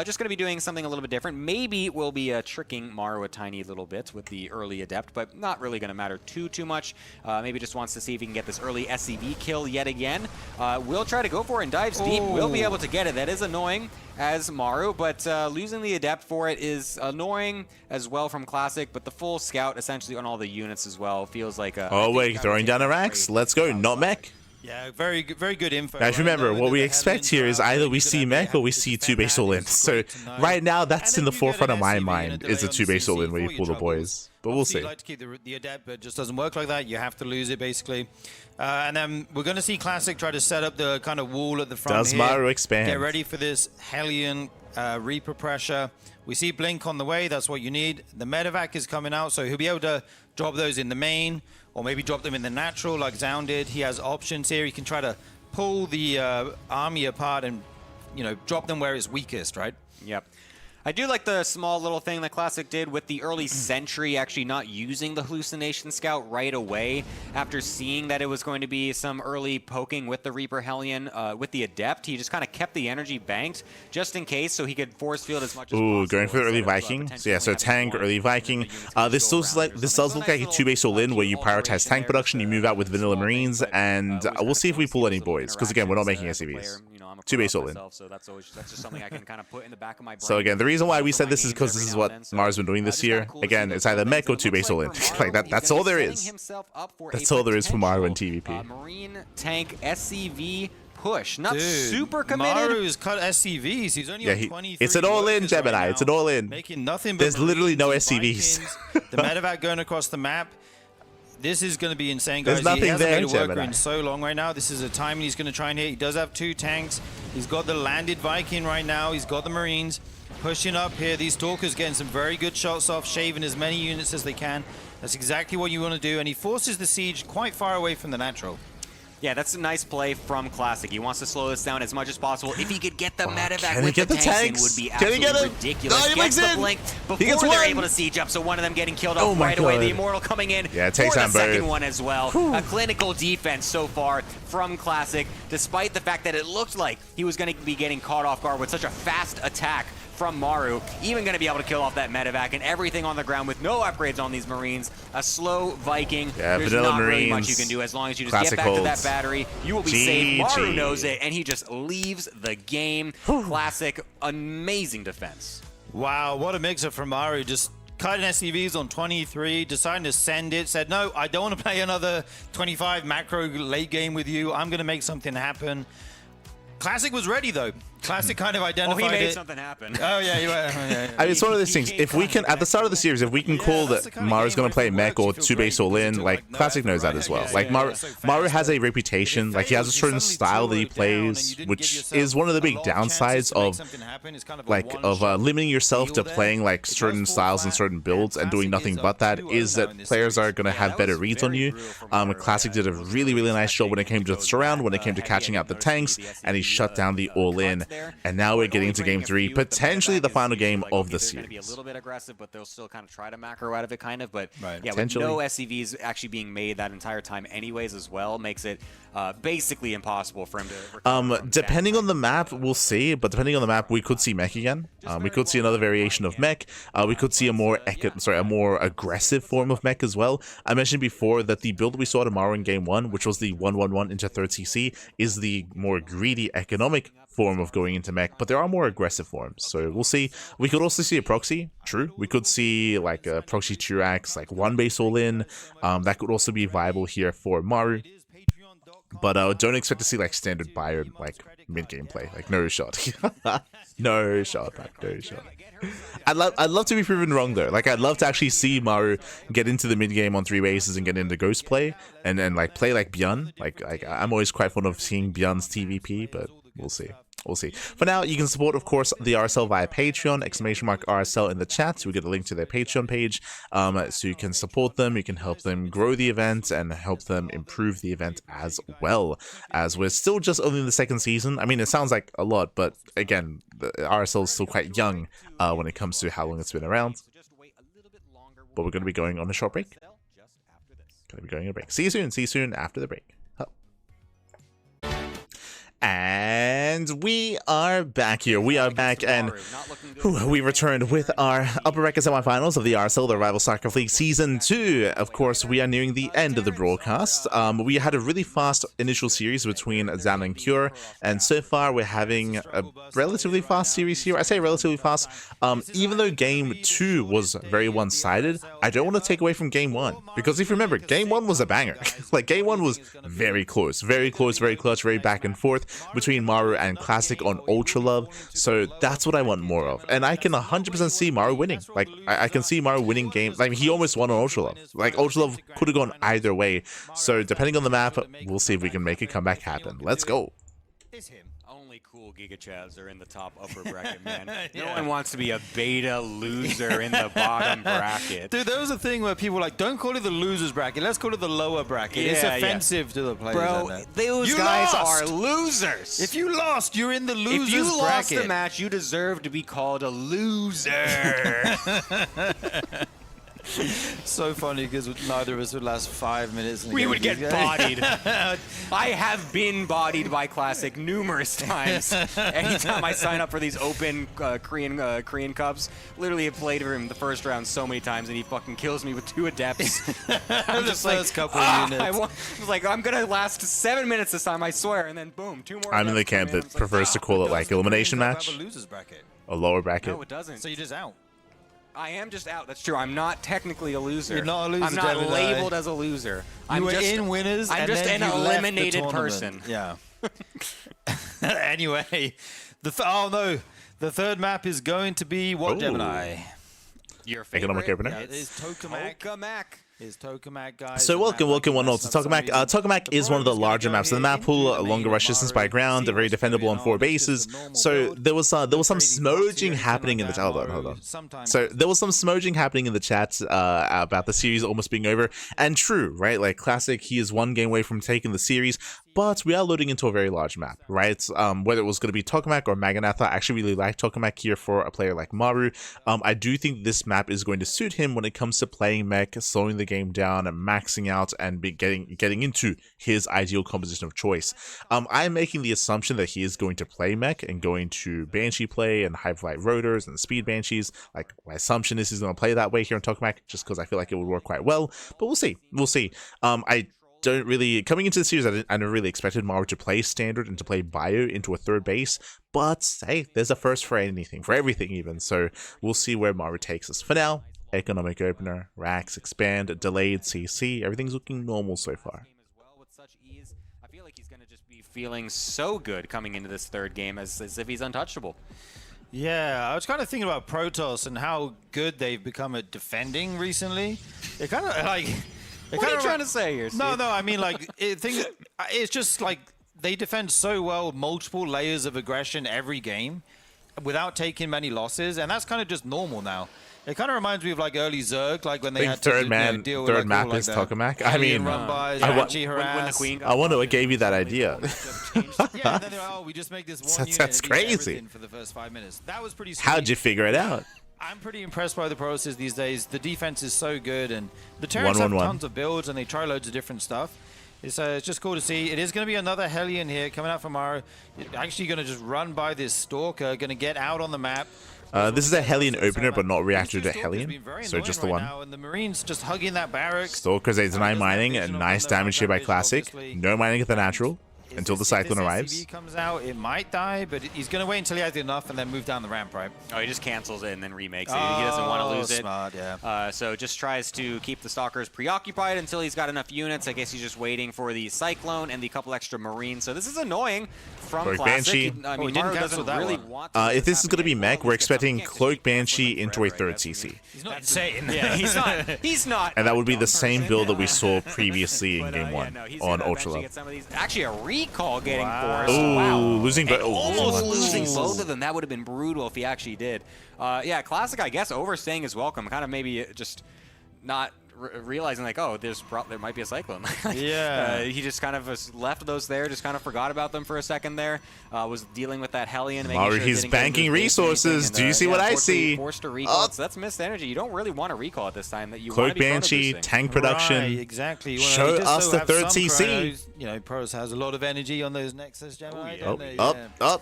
just going to be doing something a little bit different. Maybe we'll be tricking Maru a tiny little bit with the early Adept, but not really going to matter too much. Maybe just wants to see if he can get this early SCV kill yet again. We'll try to go for it and dives deep. We'll be able to get it. That is annoying as Maru, but losing the Adept for it is annoying as well from Classic, but the full scout essentially on all the units as well feels like a... Oh wait, throwing down a Rax. Let's go, not mech. Yeah, very good info. Guys, remember, what we expect here is either we see mech or we see 2-base all-in. So right now, that's in the forefront of my mind, is a 2-base all-in where you pull the boys. but we'll Obviously, see. you like to keep the Adept, but it just doesn't work like that. You have to lose it, basically. And then we're going to see Classic try to set up the kind of wall at the front Does here. Maru expand? Get ready for this Hellion Reaper pressure. We see Blink on the way. That's what you need. The Medevac is coming out, so he'll be able to drop those in the main, or maybe drop them in the natural like Zound did. He has options here. He can try to pull the army apart and, you know, drop them where it's weakest, right? Yep. I do like the small little thing that Classic did with the early Sentry actually not using the Hallucination Scout right away after seeing that it was going to be some early poking with the Reaper Hellion. With the Adept, he just kind of kept the energy banked just in case so he could force field as much as possible. Ooh, going for the early Viking. So yeah, so tank, early Viking. This does look like a 2-base all-in where you prioritize tank production, you move out with Vanilla Marines, and we'll see if we pull any boys. Because again, we're not making SCVs. 2-base all-in. So that's just something I can kind of put in the back of my brain. So again, the reason why we said this is because this is what Maru's been doing this year. Again, it's either mech or 2-base all-in. Like that's all there is. That's all there is for Maru and TvP. Marine tank SCV push, not Dude, super committed. Maru's cut SCVs. He's only on 23. It's an all-in, Gemini. It's an all-in. Making nothing but There's literally no Marines, SCVs. Vikings, the Medevac going across the map. This is going to be insane, guys. There's nothing he hasn't there, made a worker Gemini. in so long right now. This is a time he's going to try and hit. He does have 2 tanks. He's got the landed Viking right now. He's got the Marines pushing up here. These Stalkers getting some very good shots off, shaving as many units as they can. That's exactly what you want to do. And he forces the siege quite far away from the natural. Yeah, that's a nice play from Classic. He wants to slow this down as much as possible. If he could get the Medevac can he with get the the tanks, tanks? it would be Can he get absolutely him? ridiculous. No, he Gets makes the it. blink He gets before they're one. able to siege up, so one of them getting killed Oh off my right away. God. The Immortal coming in Yeah, it takes for the on second both. one as well. Whew. A clinical defense so far from Classic, despite the fact that it looked like he was going to be getting caught off guard with such a fast attack from Maru, even going to be able to kill off that Medevac and everything on the ground with no upgrades on these Marines. A slow Viking. Yeah, There's vanilla not really much Marines. you can do as long as you just Classic get back to that holds. battery. You will be safe. Maru knows it, and he just leaves the game. Classic, amazing defense. Wow, what a mix-up from Maru. Just cutting SCVs on 23, deciding to send it, said, no, I don't want to play another 25 macro late game with you. I'm going to make something happen. Classic was ready, though. Classic kind of identified he made it. something happen. Oh, yeah, you were. I mean, it's one of those things. If we can, at the start of the series, if we can call that's the that kind of Maru's game going to where play if it mech works, or you feel 2-base great all in, because like you're like, Classic no, knows that right, as well. yeah, Like yeah, Maru, so fast, Maru has a but reputation, if it like he has a fails, you certain suddenly style that he slow it down and plays, you didn't which give yourself is one of the a big lot of chances downsides to make of something happen. It's kind of a like one-shot limiting yourself to deal playing there. like It does certain fall styles and flat, certain builds and doing Classic nothing is but up that 2-0 is now that in this players series. are going to Yeah, have that better was reads on very you. brutal for Maru. Classic did a really nice job when it came to the surround, when it came to catching out the tanks, and he shut down the all-in. And now we're getting into game 3, potentially the final game of the They're going to be a series. little bit aggressive, but they'll still kind of try to macro out of it, kind of. But Right. yeah, with Potentially. no SCVs actually being made that entire time, anyways, as well, makes it basically impossible for him to. recover from Depending that. on the map, we'll see. But depending on the map, we could see mech again. We could see another variation of mech. We could see a more aggressive form of mech as well. I mentioned before that the build we saw tomorrow in game 1, which was the 1-1-1 into 3rd CC, is the more greedy economic form of going into mech, but there are more aggressive forms, so we'll see. We could also see a proxy, true. We could see like a proxy Turax, like 1-base all in. That could also be viable here for Maru. But don't expect to see like standard Byron like mid-game play. Like no shot. No shot, man. No shot. I'd love to be proven wrong though. Like I'd love to actually see Maru get into the mid game on 3 bases and get into ghost play and then like play like Bjorn. Like I'm always quite fond of seeing Bjorn's TvP, but we'll see. We'll see. For now, you can support, of course, the RSL via Patreon, !RSL in the chat. We get a link to their Patreon page, so you can support them, you can help them grow the event, and help them improve the event as well, as we're still just only in the 2nd season. I mean, it sounds like a lot, but again, the RSL is still quite young when it comes to how long it's been around. But we're going to be going on a short break. Going to be going on a break. See you soon after the break. And we are back here. We are back, and we returned with our upper bracket semifinals of the RSL, the Rival StarCraft League Season 2. Of course, we are nearing the end of the broadcast. We had a really fast initial series between Zan and Cure, and so far we're having a relatively fast series here. I say relatively fast. Even though Game 2 was very one-sided, I don't want to take away from Game 1. Because if you remember, Game 1 was a banger. Like, Game 1 was very close, very clutch, very back and forth between Maru and Classic on Ultra Love, so that's what I want more of. And I can 100% see Maru winning. Like, I can see Maru winning games. Like, he almost won on Ultra Love. Like, Ultra Love could have gone either way. So, depending on the map, we'll see if we can make a comeback happen. Let's go. Only cool Giga Chavs are in the top upper bracket, man. No one wants to be a beta loser in the bottom bracket. Dude, there was a thing where people were like, don't call it the losers bracket, let's call it the lower bracket. It's offensive to the players. Bro, those guys are losers. If you lost, you're in the losers bracket. If you lost the match, you deserve to be called a loser. So funny because neither of us would last 5 minutes. We would get bodied. I have been bodied by Classic numerous times. Anytime I sign up for these open Korean Cups, literally have played for him the first round so many times, and he fucking kills me with 2 Adepts. I'm just like, couple units. I was like, I'm gonna last 7 minutes this time, I swear, and then boom, 2 more. I'm in the camp that prefers to call it like elimination match, a lower bracket. No, it doesn't. So you're just out. I am just out. That's true. I'm not technically a loser. You're not a loser. I'm not labeled as a loser. I'm just in winners. I'm just an eliminated person. Yeah. Anyway, the third map is going to be what, Gemini? Your favorite? Economic opener. Yeah, it is Tokamak. Is Tokamak, guys. So welcome one all to Tokamak. Tokamak is one of the larger maps in the map pool, a longer rush distance by ground, very defendable on 4 bases. So there was some smudging happening in the chat. Hold on. So there was some smudging happening in the chat about the series almost being over. And true, right? Like Classic, he is 1 game away from taking the series. But we are loading into a very large map, right? Whether it was going to be Tokamak or Maganatha, I actually really like Tokamak here for a player like Maru. I do think this map is going to suit him when it comes to playing mech, slowing the game down and maxing out and getting into his ideal composition of choice. I'm making the assumption that he is going to play mech and going to Banshee play and Hyperflight Rotors and Speed Banshees. Like, my assumption is he's going to play that way here in Tokamak, just because I feel like it would work quite well. But we'll see. Coming into the series, I never really expected Maru to play standard and to play bio into a 3rd base, but hey, there's a first for anything, for everything even, so we'll see where Maru takes us. For now, economic opener, racks, expand, delayed CC, everything's looking normal so far. I feel like he's going to just be feeling so good coming into this 3rd game as if he's untouchable. Yeah, I was kind of thinking about Protoss and how good they've become at defending recently. They kind of like... What are you trying to say here, Steve? No, I mean, like, it's just like they defend so well multiple layers of aggression every game without taking many losses, and that's kind of just normal now. It kind of reminds me of like early Zerg, like when they had to deal with third map is Tokamak. I mean, I wonder what gave you that idea. Yeah, and then they're like, oh, we just make this one unit that's and crazy. for the first 5 minutes. That was pretty sweet. How'd you figure it out? I'm pretty impressed by the Protoss these days. The defense is so good, and the Terrans have tons of builds, and they try loads of different stuff. It's just cool to see. It is going to be another Hellion here coming out from Maru. Actually going to just run by this Stalker, going to get out on the map. This is a Hellion opener, but not reactor to Hellion, so just the one. And the Marines just hugging that barracks. Stalkers, they deny mining, and nice damage here by Classic. No mining at the natural. Until the Cyclone arrives. Comes out, it might die, but he's going to wait until he has enough and then move down the ramp, right? Oh, he just cancels it and then remakes it. He doesn't want to lose smart, it. Yeah. So just tries to keep the Stalkers preoccupied until he's got enough units. I guess he's just waiting for the Cyclone and the couple extra Marines. So this is annoying from Cloak Classic. Banshee. I mean, Maru doesn't really want to if this is going to be mech, we're expecting Cloak Banshee into a 3rd CC. He's not insane. Yeah, he's not. And that would be the same build that we saw previously in Game 1 on Ultra Low. Actually, a recall getting forced. Oh, wow. Losing both. Almost losing both of them. That would have been brutal if he actually did. Yeah, Classic, I guess, overstaying his welcome. Kind of maybe just not realizing, like, oh, there might be a Cyclone. Yeah. He just kind of left those there, just kind of forgot about them for a second there. Was dealing with that Hellion. Maru, he's banking resources. Do you see what I see? Forced to recall. So that's missed energy. You don't really want to recall at this time. That you Cloak Banshee, tank production. Right, exactly. Show us the 3rd CC. You know, Protoss has a lot of energy on those Nexus Gemini.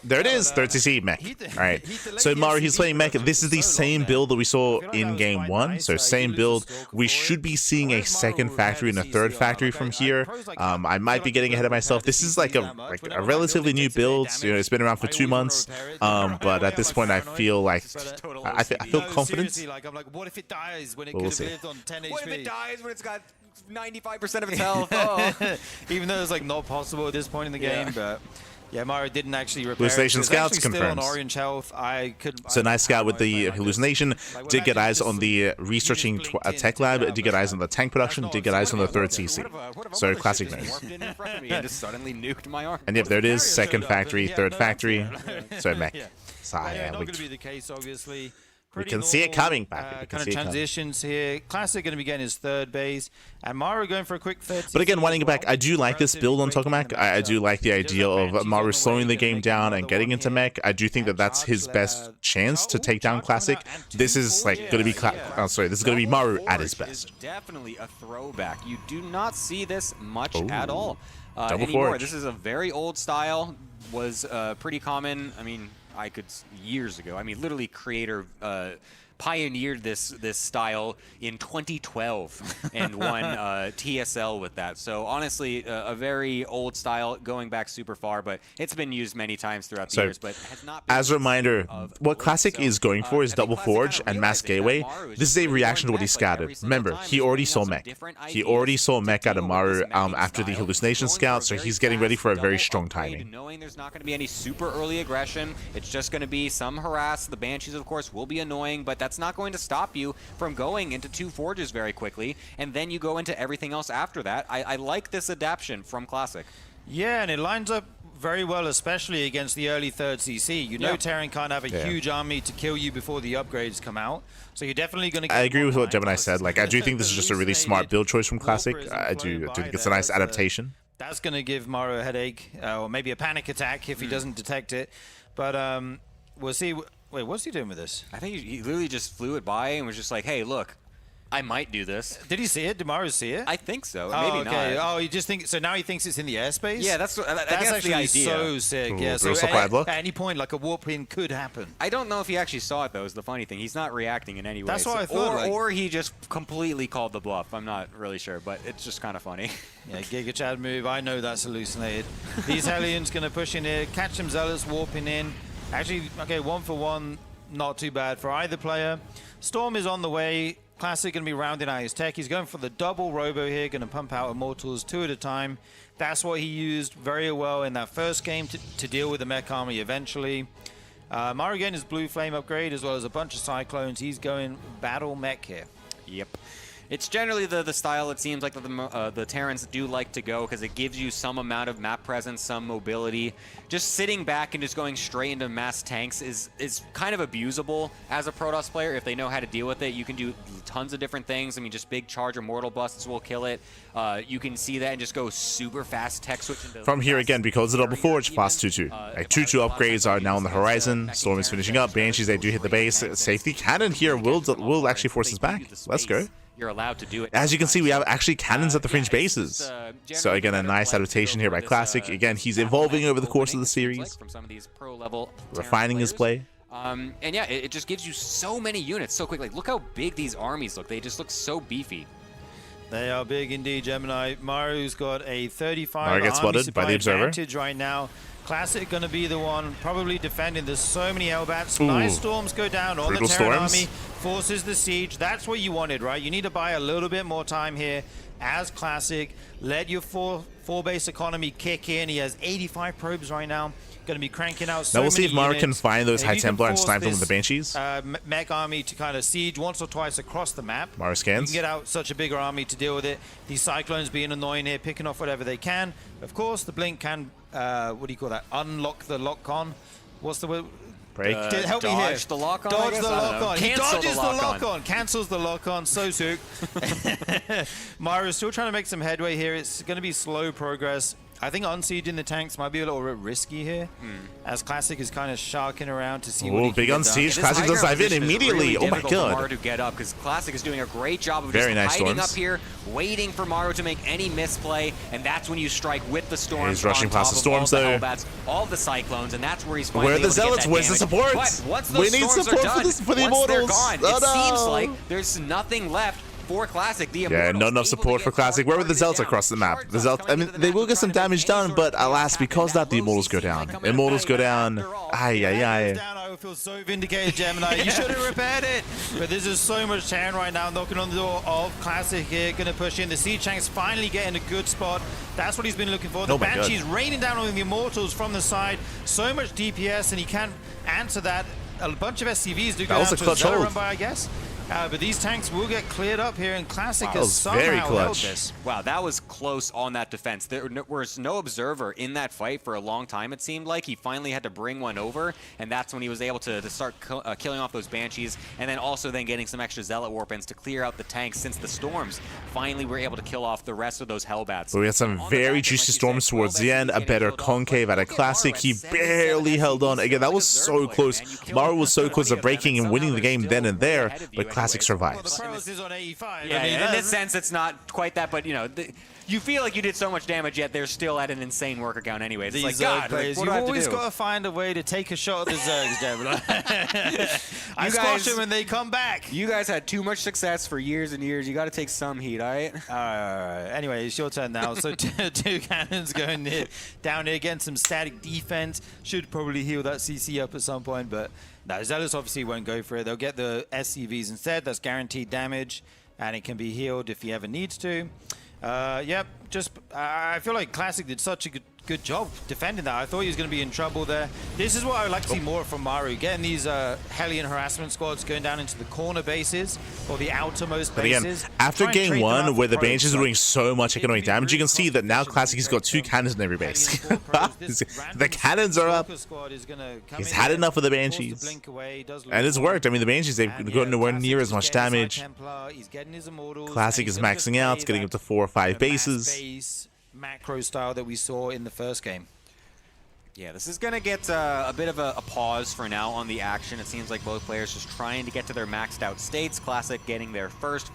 There it is. 3rd CC mech. All right. So Maru, he's playing mech. This is the same build that we saw in Game 1. So same build. We should be seeing a 2nd factory and a 3rd factory from here. I might be getting ahead of myself. This is like a relatively new build. You know, it's been around for 2 months. But at this point, I feel like I feel confident. I'm like, what if it dies when it could have lived on 10 HP? What if it dies when it's got 95% of its health? Oh. Even though it's like not possible at this point in the game, but Yeah, Maru didn't actually repair Hallucination it. Scouts Still on confirms. orange health. So nice scout with the hallucination. Did get eyes on the researching tech lab. Did get eyes on the tank production. Did get eyes on the third CC. So classic knows. And just suddenly nuked my arm. And yep, there it is. Second factory, third factory. So mech. Yeah, not going to be the case, obviously. We can see it coming back. Kind of transitions here. Classic going to be getting his third base, and Maru going for a quick third. But again, winding it back, I do like this build on Tokamak. I do like the idea of Maru slowing the game down and getting into mech. I do think that that's his best chance to take down Classic. This is like going to be this is going to be Maru at his best. Definitely a throwback. You do not see this much at all Double anymore. forge. This is a very old style. Was pretty common. I mean, years ago. I mean, literally creator pioneered this style in 2012 and won TSL with that. So honestly, a very old style going back super far, but it's been used many times throughout the years. But has not been as a reminder, what Classic is going for is Double Forge and Mass Gateway. This is a reaction to what he scouted. Remember, he already saw mech. He already saw mech out of Maru after the Hallucination Scout, so he's getting ready for a very strong timing. Knowing there's not going to be any super early aggression, it's just going to be some harass. The Banshees, of course, will be annoying, but that's not going to stop you from going into 2 forges very quickly, and then you go into everything else after that. I like this adaptation from Classic. Yeah, and it lines up very well, especially against the early third CC. You know Terran can't have a huge army to kill you before the upgrades come out, so you're definitely going to get... I agree with what Gemini said. Like, I do think this is just a really smart build choice from Classic. I do think it's a nice adaptation. That's going to give Maru a headache, or maybe a panic attack if he doesn't detect it. But we'll see. Wait, what's he doing with this? I think he literally just flew it by and was just like, hey, look, I might do this. Did he see it? Did Maru see it? I think so. Oh, Maybe okay. not. Oh, he just thinks... So now he thinks it's in the airspace? Yeah, that's actually the idea. So sick. Ooh, yeah, so at any point, like a warp in could happen. I don't know if he actually saw it, though, is the funny thing. He's not reacting in any way. That's what I thought. Or he just completely called the bluff. I'm not really sure, but it's just kind of funny. Yeah, Giga Chad move. I know that's hallucinated. These Hellions going to push in here. Catch them Zealots warping in. Actually, okay, 1 for 1. Not too bad for either player. Storm is on the way. Classic going to be rounding out his tech. He's going for the double robo here, going to pump out Immortals 2 at a time. That's what he used very well in that first game to deal with the mech army eventually. Maru again his blue flame upgrade as well as a bunch of cyclones. He's going battle mech here. Yep. It's generally the style it seems like that the Terrans do like to go, because it gives you some amount of map presence, some mobility. Just sitting back and just going straight into mass tanks is kind of abusable as a Protoss player if they know how to deal with it. You can do tons of different things. I mean, just big charge or mortal busts will kill it. You can see that and just go super fast tech switch into... From here again, because of Double Forge, fast 2-2. Like 2-2 upgrades are now on the horizon. Storm is finishing up. Banshees, they do hit the base. Safety cannon here will actually force us back. Let's go. You're allowed to do it. As you can see, we have actually cannons at the fringe bases. So again, a nice adaptation here by Classic. Again, he's evolving over the course of the series, refining his play. And yeah, it just gives you so many units so quickly. Look how big these armies look. They just look so beefy. They are big indeed, Gemini. Maru's got a 35 Maru gets spotted by the observer advantage right now. Classic going to be the one probably defending. There's so many Hellbats. Nice storms go down on the Terran army. Forces the siege. That's what you wanted, right? You need to buy a little bit more time here as Classic. Let your four base economy kick in. He has 85 probes right now. Going to be cranking out so Now we'll see if Maru units. can find those High Templar and snipe them with the Banshees. Mech army to kind of siege once or twice across the map. Maru scans. You can get out such a bigger army to deal with it. These Cyclones being annoying here, picking off whatever they can. Of course, the Blink can, what do you call that? Unlock the lock-on. What's the word? Break. Help me here. Dodge the lock-on, Dodge the lock-on. He dodges the lock-on. Cancels the lock-on. So sick. Maru's still trying to make some headway here. It's going to be slow progress. I think unsieging the tanks might be a little bit risky here, as Classic is kind of sharking around to see what he can big get unsiege. done. Classic does dive in immediately. Really oh my god. Maru to get up, because Classic is doing a great job of Very just nice hiding storms. up here, waiting for Maru to make any misplay, and that's when you strike with the storms. He's rushing on past top the of storms, all though. the Hellbats, all the Cyclones, and that's where he's finally Where are the able to get Zealots? that Where's the damage. support? But once We those need storms support are done, for the once they're Immortals. gone, Oh, it seems no. like there's nothing left for Classic. The Yeah, Immortals not enough able to support get for Classic. Where were the Zealots across the map? The Zealots, I mean, they will get some damage done, but alas, because that, the Immortals go down. Immortals go down. Ay, ay, ay. I would feel so vindicated, Gemini. You should have repaired it. But this is so much Terran right now, knocking on the door of Classic here. Going to push in. The Siege Tank's finally getting a good spot. That's what he's been looking for. The Banshee's raining down on the Immortals from the side. So much DPS, and he can't answer that. A bunch of SCVs do go down to a Zealot run by, I guess. But these tanks will get cleared up here, and Classic has somehow held this. Wow, that was close on that defense. There was no observer in that fight for a long time, it seemed like. He finally had to bring one over, and that's when he was able to start killing off those Banshees, and then also then getting some extra Zealot Warpins to clear out the tanks, since the Storms finally were able to kill off the rest of those Hellbats. But we had some very juicy Storms towards the end. A better Concave at a Classic. He barely held on. Again, that was so close. Maru was so close to breaking and winning the game then and there, but Classic survives. Yeah, in this sense, it's not quite that, but you know, you feel like you did so much damage, yet they're still at an insane work account anyways. It's like, God, players, you've always got to find a way to take a shot at the Zergs, Gemini. I squash them and they come back. You guys had too much success for years and years. You got to take some heat, all right? Anyway, it's your turn now. So two cannons going down here again. Some static defense. Should probably heal that CC up at some point, but no, Zealous obviously won't go for it. They'll get the SCVs instead. That's guaranteed damage, and it can be healed if he ever needs to. Yep, I feel like Classic did such a good job defending that. I thought he was going to be in trouble there. This is what I would like to see more from Maru, getting these Hellion harassment squads going down into the corner bases or the outermost bases. Again, after game one, where the Banshees are doing so much economic damage, you can see that now Classic has got 2 cannons in every base. The cannons are up. He's had enough of the Banshees. And it's worked. I mean, the Banshees, they've gotten nowhere near as much damage. Classic is maxing out, getting up to 4 or 5 bases. Macro style that we saw in the first game. Yeah, this is going to get a bit of a pause for now on the action. It seems like both players just trying to get to their maxed out states. Classic getting there first.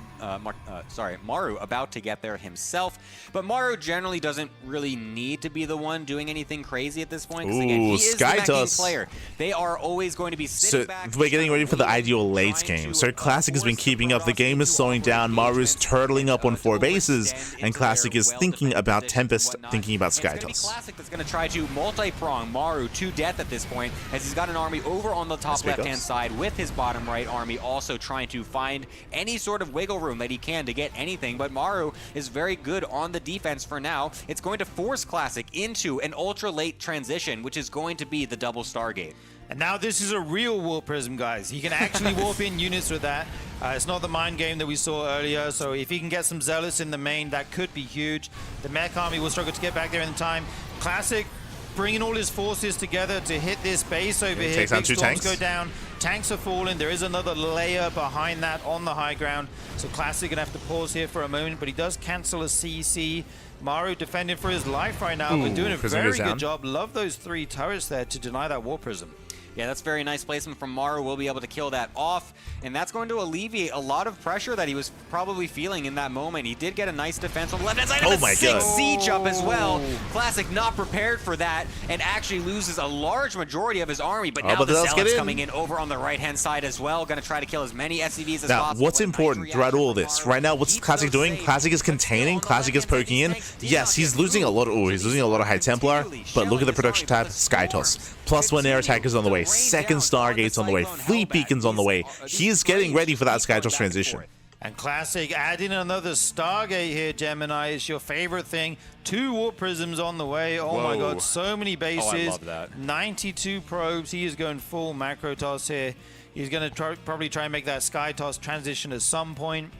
Maru about to get there himself. But Maru generally doesn't really need to be the one doing anything crazy at this point. Because again, he is the mech player. They are always going to be sitting back. We're getting ready for the ideal late game. So Classic has been keeping up. The game is slowing down. Maru's turtling up on 4 bases. And Classic is thinking about Tempest, thinking about SkyToss. Classic that's going to try to multi-prong Maru to death at this point, as he's got an army over on the top left-hand side with his bottom right army also trying to find any sort of wiggle room that he can to get anything, but Maru is very good on the defense for now. It's going to force Classic into an ultra late transition, which is going to be the double Stargate. And now this is a real Warp Prism, guys. He can actually warp in units with that. It's not the mind game that we saw earlier, so if he can get some Zealots in the main, that could be huge. The mech army will struggle to get back there in time. Classic bringing all his forces together to hit this base over here. Takes out 2 tanks. Go down. Tanks are falling. There is another layer behind that on the high ground. So Classic gonna have to pause here for a moment, but he does cancel a CC. Maru defending for his life right now, but doing a very good job. Love those 3 turrets there to deny that War Prism. Yeah, that's very nice placement from Maru. We'll be able to kill that off, and that's going to alleviate a lot of pressure that he was probably feeling in that moment. He did get a nice defense on the left-hand side. Oh my God. Siege up as well. Classic not prepared for that, and actually loses a large majority of his army, but now the Zealots coming in over on the right-hand side as well. Going to try to kill as many SCVs as possible. Now, what's important throughout all this? Right now, what's Classic doing? Classic is containing. Classic is poking in. Yes, he's losing a lot of... he's losing a lot of High Templar, but look at the production tab. SkyToss. +1 air attack is on the way. Second Stargate's on the way. Fleet Beacon's on the way. He's getting ready for that SkyToss transition. And Classic adding another Stargate here, Gemini, is your favorite thing. 2 Warp Prisms on the way. Oh my God, so many bases. I love that. 92 probes. He is going full macro toss here. He's going to probably try and make that SkyToss transition at some point.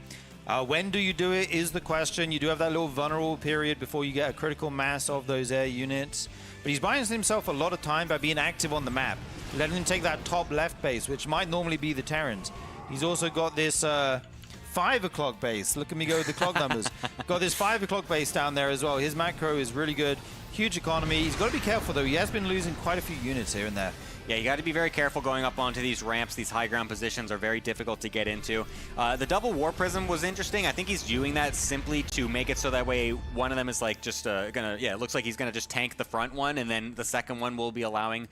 When do you do it is the question. You do have that little vulnerable period before you get a critical mass of those air units. But he's buying himself a lot of time by being active on the map. Letting him take that top left base, which might normally be the Terrans. He's also got this 5 o'clock base. Look at me go with the clock numbers. Got this 5 o'clock base down there as well. His macro is really good. Huge economy. He's got to be careful, though. He has been losing quite a few units here and there. Yeah, you got to be very careful going up onto these ramps. These high ground positions are very difficult to get into. The double War Prism was interesting. I think he's doing that simply to make it so that way one of them is like just it looks like he's gonna just tank the front one, and then the second one will be allowed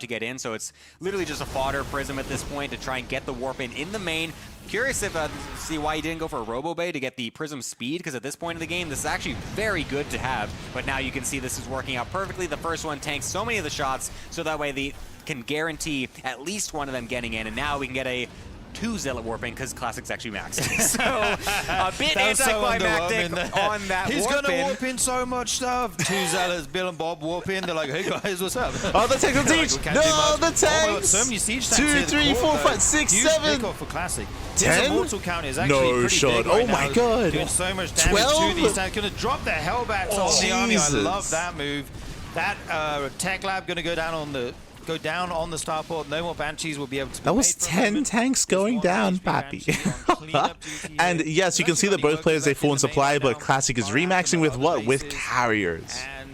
to get in. So it's literally just a fodder prism at this point to try and get the warp in the main, Curious if see why he didn't go for a Robo Bay to get the Prism speed, because at this point in the game, this is actually very good to have. But now you can see this is working out perfectly. The first one tanks so many of the shots, so that way they can guarantee at least one of them getting in. And now we can get a 2 Zealot warping because Classic's actually maxed. So a bit anticlimactic on that He's warp gonna in. warp in so much stuff. 2 Zealots, Bill and Bob warp in. They're like, hey guys, what's up? Oh, the tanks will teach! Like, No, the tanks! Oh my God, so many siege tanks 2, here. 3, 4, 5, 6, Huge 7. pickoff for Classic. 10? His immortal count is actually No pretty shot. big right Oh my now, God. doing so much damage 12? to these tanks. Gonna drop the Hellbats Oh, on the army. I Jesus. love that move. That tech lab gonna go down on the starport. No more Banshees will be able to be That was made from 10 them. tanks going down, pappy. And yes, you can see that both players, they full in supply, but Classic is remaxing with what? With carriers. And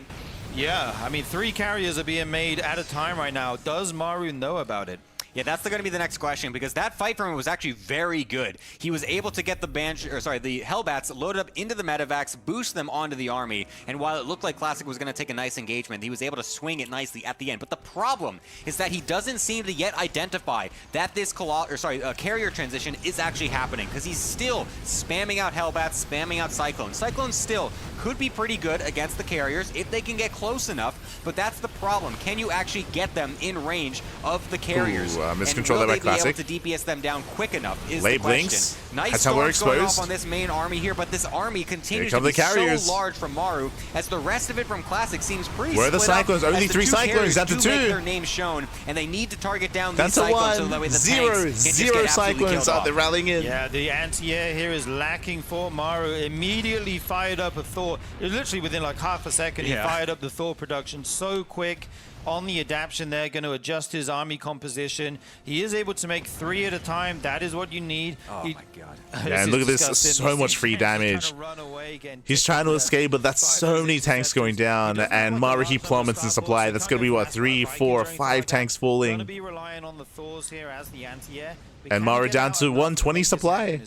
yeah, I mean, 3 carriers are being made at a time right now. Does Maru know about it? Yeah, that's going to be the next question, because that fight from him was actually very good. He was able to get the the Hellbats loaded up into the medevacs, boost them onto the army, and while it looked like Classic was going to take a nice engagement, he was able to swing it nicely at the end. But the problem is that he doesn't seem to yet identify that this carrier transition is actually happening, because he's still spamming out Hellbats, spamming out Cyclones. Cyclones still could be pretty good against the carriers if they can get close enough, but that's the problem. Can you actually get them in range of the carriers? Ooh, miscontrol and will there by they Classic. be able to DPS them down quick enough is Late the question. blinks. Nice Hightower storms going off exposed. on this main army here, but this army continues to come be the carriers. so large from Maru, as the rest of it from Classic seems pretty Where are the split up, Cyclones? Only as the 3 two Cyclones, carriers that's a do 2. make their names shown, and they need to target down these That's a Cyclones 1. so that way the 0. tanks can just 0 get absolutely Cyclones. killed Oh, they're off. rallying in. Yeah, the anti-air here is lacking for Maru. Immediately fired up a Thor. Literally within like half a second, he fired up the Thor production so quick. On the adaption there, going to adjust his army composition. He is able to make 3 at a time. That is what you need. Oh my god. Yeah, and look at this, disgusting. so These much siege free tanks are trying damage. to run away, getting He's tipped trying to over. escape, but that's so many tanks going down, and Maru, he plummets in supply. That's going to be, what, 3, 4, 5 tanks Going to falling. be relying on the Thors here as the anti-air. And Maru down to 120 supply.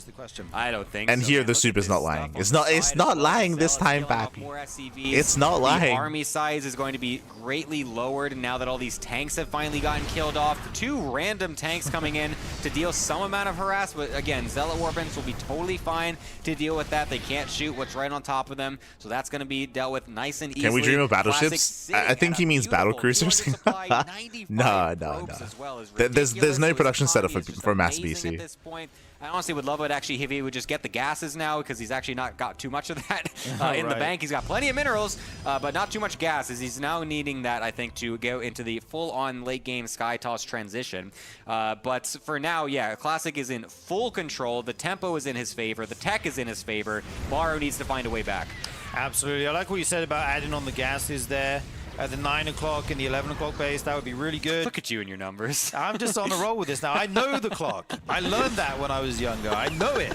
I don't think And so, here man. the Look soup at is not this lying. stuff It's on not- the it's side not of both lying this Zealots time, killing off papi. more SCVs. It's not The lying. army size is going to be greatly lowered now that all these tanks have finally gotten killed off. 2 random tanks coming in to deal some amount of harass, but again, Zealot Warpins will be totally fine to deal with that. They can't shoot what's right on top of them, so that's going to be dealt with nice and easily. Can we dream of Classic battleships? sitting I think at he a means battle beautiful cruisers. 200 supply, 95 No. probes as well is There's ridiculous. no So his production setup economy is just for mass amazing BC. at this point. I honestly would love it actually if he would just get the gases now, because he's actually not got too much of that in the bank. He's got plenty of minerals, but not too much gases. He's now needing that, I think, to go into the full-on late-game Sky Toss transition. But for now, yeah, Classic is in full control. The tempo is in his favor. The tech is in his favor. Maru needs to find a way back. Absolutely. I like what you said about adding on the gases there at the 9 o'clock and the 11 o'clock base. That would be really good. Look at you and your numbers. I'm just on the roll with this now. I know the clock. I learned that when I was younger. I know it.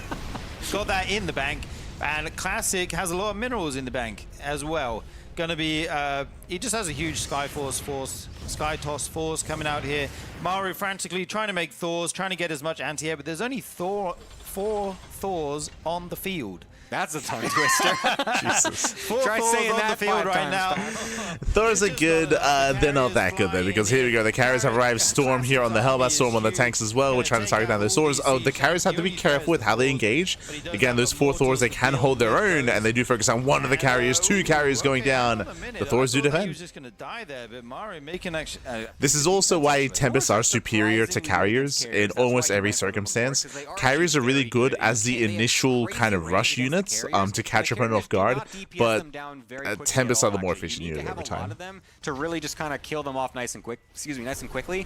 Got that in the bank. And Classic has a lot of minerals in the bank as well. Going to be, he just has a huge Sky Toss force coming out here. Maru frantically trying to make Thors, trying to get as much anti-air, but there's only 4 Thors on the field. That's a tongue twister. Jesus. 4 Try Thors saying on that the field 5 right times now. Thors are good. They're not that good though, because here we go. The carriers have arrived. Storm here on the Hellbat, Storm on the tanks as well. We're trying to target down those Thors. Oh, the carriers have to be careful with how they engage. Again, those 4 Thors, they can hold their own, and they do focus on one of the carriers. 2 carriers going down. The Thors do He defend. was just going to die there, but Maru making actually. This is also why Tempests are superior to carriers in almost every circumstance. Carriers are really good as the initial kind of rush units to catch your opponent off guard, but Tempests are the more efficient unit over time. To really just kind of kill them off nice and quickly.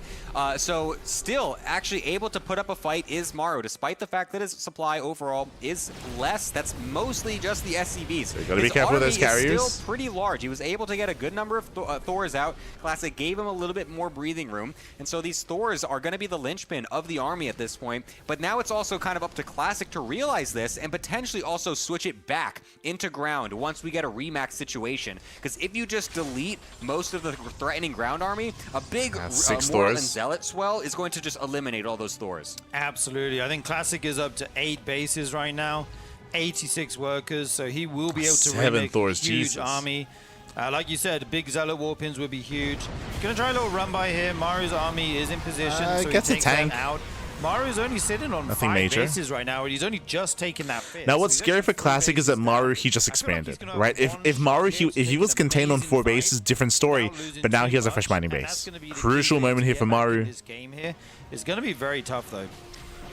So still actually able to put up a fight is Maru, despite the fact that his supply overall is less. That's mostly just the SCVs. So you gotta be careful with those carriers. Is still pretty large. He was able to get a good number of Thors out. Classic gave him a little bit more breathing room, and so these Thors are going to be the linchpin of the army at this point. But now it's also kind of up to Classic to realize this and potentially also switch it back into ground once we get a remax situation. Because if you just delete most of the threatening ground army, a big Mortal and Zealot swell is going to just eliminate all those Thors. Absolutely. I think Classic is up to 8 bases right now, 86 workers, so he will be able to 7 remake Thors, a huge Jesus. army. Like you said, big Zealot Warpins would be huge. Gonna try a little run by here. Maru's army is in position, so he gets a takes them tank. out. Maru's only sitting on Nothing 5 major. bases right now, and he's only just taken that 5th. Now, what's So he's scary for actually 4 Classic is that bases Maru, down. he just I feel like he's expanded, gonna right? have If one Maru, chance if he to was take an contained on amazing 4 fight bases, different story. without losing But now too he has a much, fresh mining and that's base. gonna be the key Crucial thing moment to here get for back in Maru. this game here. It's going to be very tough, though.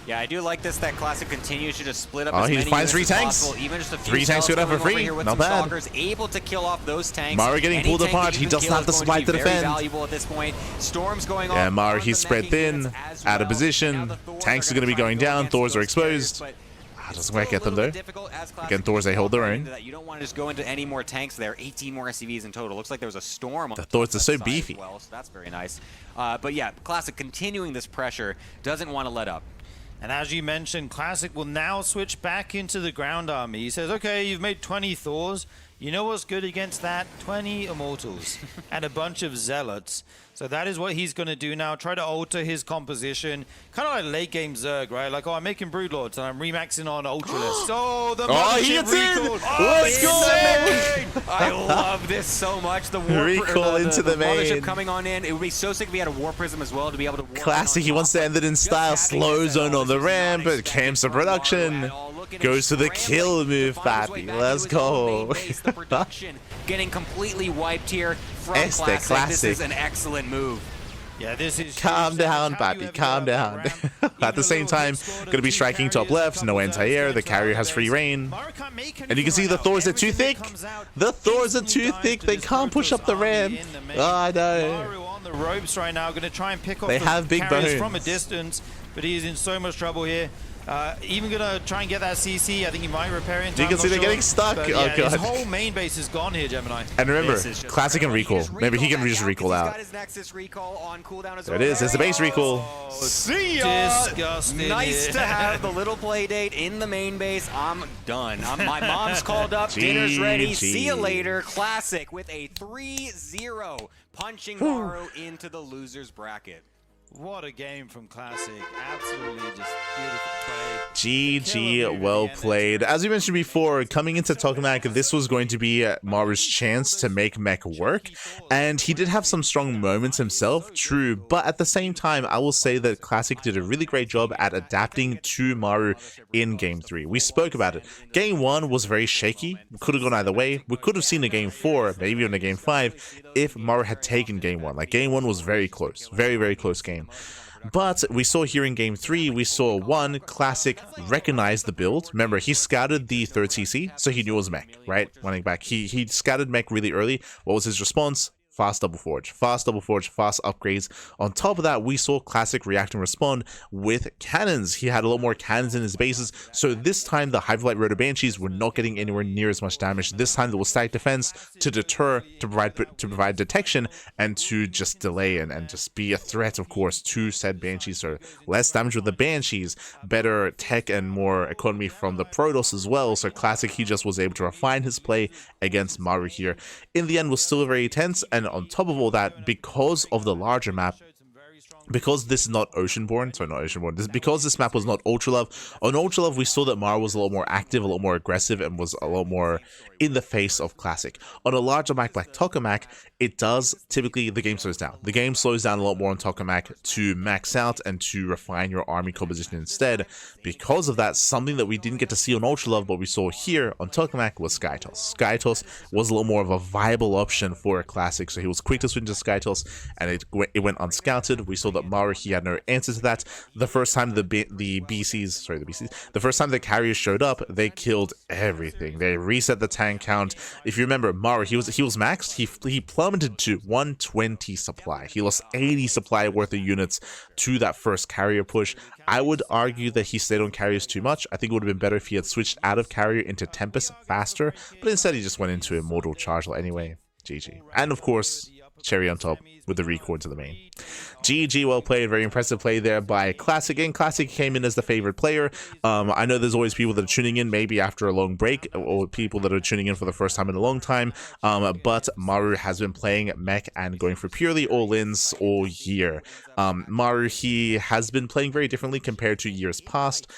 Yeah, I do like this, that Classic continues to just split up Oh, as he many finds units 3 as tanks. possible. Even just a few 3 tanks cells go down for coming over free. here with Not some bad. stalkers, able to kill off those tanks. Maru getting Any pulled tank apart. that He you can doesn't kill have the is going supply be to very defend. valuable at this point. Storms going Yeah, off Maru, on he's the spread meching thin, units as out of well. position. Now the Thors Tanks are gonna going to be try going and go down. against Thors are those carriers, exposed. but Doesn't it's quite still get a them, little though. bit difficult as Classic Again, Thors, they hold their right own. into that. You don't want to just go into any more tanks there. 18 more SCVs in total. Looks like there was a storm on The the Thors top are so left side as beefy. well, so that's very nice. But yeah, Classic continuing this pressure, doesn't want to let up. And as you mentioned, Classic will now switch back into the ground army. He says, okay, you've made 20 Thors. You know what's good against that? 20 Immortals and a bunch of Zealots. So that is what he's going to do now. Try to alter his composition. Kind of like late game Zerg, right? Like, oh, I'm making Broodlords and I'm remaxing on Ultralists. Oh, the He mothership gets in! recall. Let's go! I love this so much. The war Recall into the main. mothership coming on in. It would be so sick if he had a War Prism as well to be able to warp in Classic, on he wants top, to end it in but style. just having Slow this zone at on the this is ramp, not but came expected some from Maru production. at all. Look at him Goes to the scrambling kill to move, find his way papi. back Let's into his own go. main base. The production getting completely wiped here from Este Classic. This Classic. is an excellent move. Yeah, this is Calm huge. down, That's how you papi, ever calm get down. up that ramp. At Even the a same little time, hip squad going to of be 2 striking top carriers, left, a no couple anti-air, Zergs the going carrier to has free base. reign. Maru can't make And you can see anything the right Thors now. are too Everything thick. that comes out The Thors are instantly too dives thick. to They this can't push Protoss up the army ramp. in the main. Oh, I know. Maru on the ropes right now, going to try and pick off They the have big carriers bones. from a distance, but he is in so much trouble here. Even gonna try and get that CC. I think he might repair it in time. You can not see they're sure. getting stuck. But Oh, yeah, God. his whole main base is gone here, Gemini. And remember, This is just Classic and incredible. recall. Maybe he can just recall He's out. got his Nexus recall on cooldown as There well. it is. There's the base recall. See ya! Disgusting. Nice to have the little play date in the main base. I'm done. My mom's called up. Dinner's ready. See you GG. later. Classic with a 3-0, punching Maru into the loser's bracket. What a game from Classic. Absolutely just beautiful play. GG, well played. As we mentioned before, coming into Tokamak, this was going to be Maru's chance to make mech work, and he did have some strong moments himself, true, but at the same time, I will say that Classic did a really great job at adapting to Maru in Game 3. We spoke about it. Game 1 was very shaky, could have gone either way. We could have seen a Game 4, maybe even a Game 5, if Maru had taken Game 1. Like, Game 1 was very close, very, very close game. But we saw here in Game 3, we saw one, Classic recognize the build. Remember, he scouted the third CC, so he knew it was mech, right? Running back. He scouted mech really early. What was his response? Fast double forge, fast upgrades. On top of that, we saw Classic react and respond with cannons. He had a lot more cannons in his bases, so this time the Hyperlight Rotor Banshees were not getting anywhere near as much damage. This time there was static defense to deter, to provide detection, and to just delay and just be a threat, of course, to said Banshees. So less damage with the Banshees, better tech and more economy from the Protoss as well. So Classic, he just was able to refine his play against Maru here. In the end, was still very tense, and on top of all that, because of the larger map, because this is not because this map was not Ultra Love, on Ultra Love we saw that Maru was a lot more active, a lot more aggressive, and was a lot more in the face of Classic. On a larger map like Tokamak, it does typically, the game slows down. The game slows down a lot more on Tokamak to max out and to refine your army composition instead. Because of that, something that we didn't get to see on Ultra Love, but we saw here on Tokamak was Skytoss. Skytoss was a little more of a viable option for a Classic, so he was quick to switch into Skytoss, and it went unscouted. We saw that Maru, he had no answer to that. The first time the first time the carriers showed up, they killed everything. They reset the tank count. If you remember, Maru, he was maxed. He plummeted to 120 supply. He lost 80 supply worth of units to that first carrier push. I would argue that he stayed on carriers too much. I think it would have been better if he had switched out of carrier into Tempest faster, but instead he just went into Immortal Charge anyway. GG. And of course, cherry on top with the record to the main. GG, well played. Very impressive play there by Classic. And Classic came in as the favorite player. I know there's always people that are tuning in maybe after a long break, or people that are tuning in for the first time in a long time. But Maru has been playing mech and going for purely all-ins all year. Maru, he has been playing very differently compared to years past.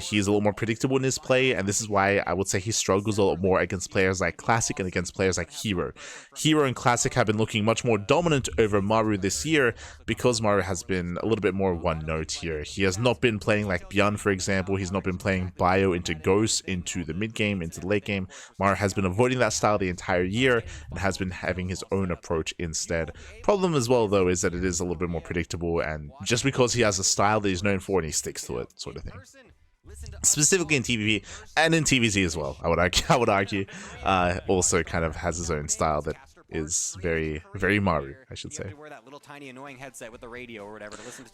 He's a little more predictable in his play, and this is why I would say he struggles a lot more against players like Classic and against players like Hero. Hero and Classic have been looking much more dominant over Maru this year because Maru has been a little bit more one note here. He has not been playing like Beyond, for example. He's not been playing Bio into Ghost, into the mid game, into the late game. Maru has been avoiding that style the entire year and has been having his own approach instead. Problem as well, though, is that it is a little bit more predictable, and just because he has a style that he's known for and he sticks to it, sort of thing. Specifically in TvP and in TvZ as well, I would argue, also kind of has his own style that is very, very Maru, I should say.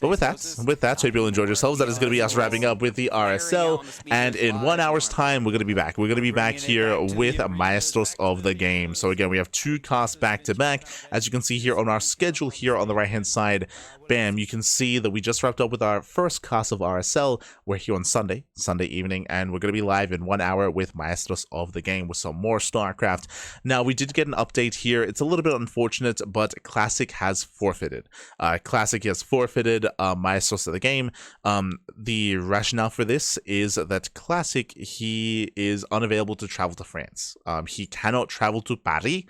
But with that, hope you'll enjoy yourselves. That is going to be us wrapping up with the RSL, and in 1 hour's time, we're going to be back. We're going to be back here with Maestros of the Game. So again, we have 2 casts back to back. As you can see here on our schedule here on the right-hand side, bam, you can see that we just wrapped up with our first cast of RSL. We're here on Sunday evening, and we're going to be live in 1 hour with Maestros of the Game with some more StarCraft. Now, we did get an update here. It's a little bit unfortunate, but Classic has forfeited. Classic has forfeited Maestros of the Game. The rationale for this is that Classic, he is unavailable to travel to France. He cannot travel to Paris.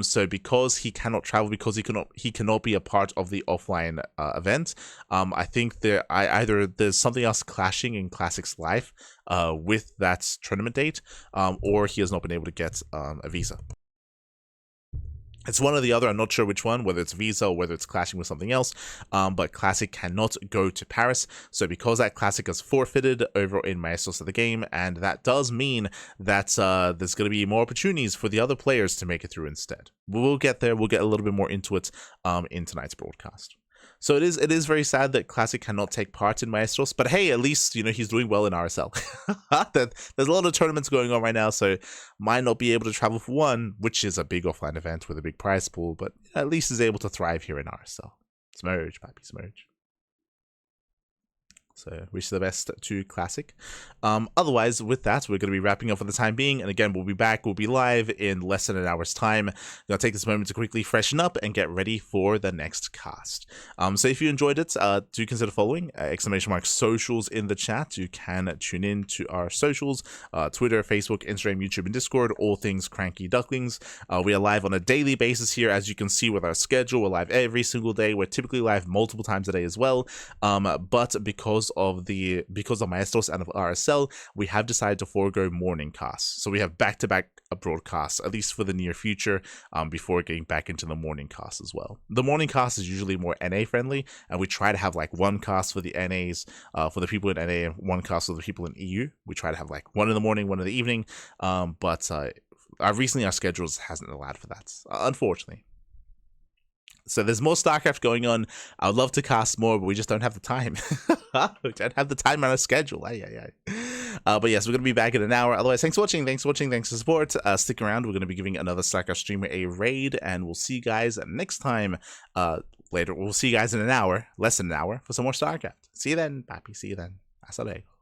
So because he cannot travel, because he cannot be a part of the offline event, I think either there's something else clashing in Classic's life with that tournament date, or he has not been able to get a visa. It's one or the other. I'm not sure which one, whether it's visa or whether it's clashing with something else, but Classic cannot go to Paris. So because that, Classic is forfeited over in Maestros of the Game, and that does mean that there's going to be more opportunities for the other players to make it through instead. We'll get there. We'll get a little bit more into it in tonight's broadcast. So it is very sad that Classic cannot take part in Maestros, but hey, at least, you know, he's doing well in RSL. There's a lot of tournaments going on right now, so might not be able to travel for one, which is a big offline event with a big prize pool, but at least is able to thrive here in RSL. Smurge, papi, smurge. So wish the best to Classic. Otherwise, with that, we're going to be wrapping up for the time being. And again, we'll be back. We'll be live in less than an hour's time. I'm going to take this moment to quickly freshen up and get ready for the next cast. So if you enjoyed it, do consider following !socials in the chat. You can tune in to our socials, Twitter, Facebook, Instagram, YouTube, and Discord, all things CranKy Ducklings. We are live on a daily basis here, as you can see with our schedule. We're live every single day. We're typically live multiple times a day as well. But because of Maestros and of RSL, we have decided to forego morning casts. So we have back-to-back broadcasts, at least for the near future, before getting back into the morning cast as well. The morning cast is usually more NA friendly, and we try to have like one cast for the NAs, for the people in NA, and one cast for the people in EU. We try to have like one in the morning, one in the evening, but recently our schedules hasn't allowed for that, unfortunately. So there's more StarCraft going on. I would love to cast more, but we just don't have the time. We don't have the time on our schedule. But yes, we're going to be back in an hour. Otherwise, thanks for watching. Thanks for support. Stick around. We're going to be giving another StarCraft streamer a raid, and we'll see you guys next time. Later, we'll see you guys in an hour, less than an hour, for some more StarCraft. See you then, papi. See you then. Hasta luego.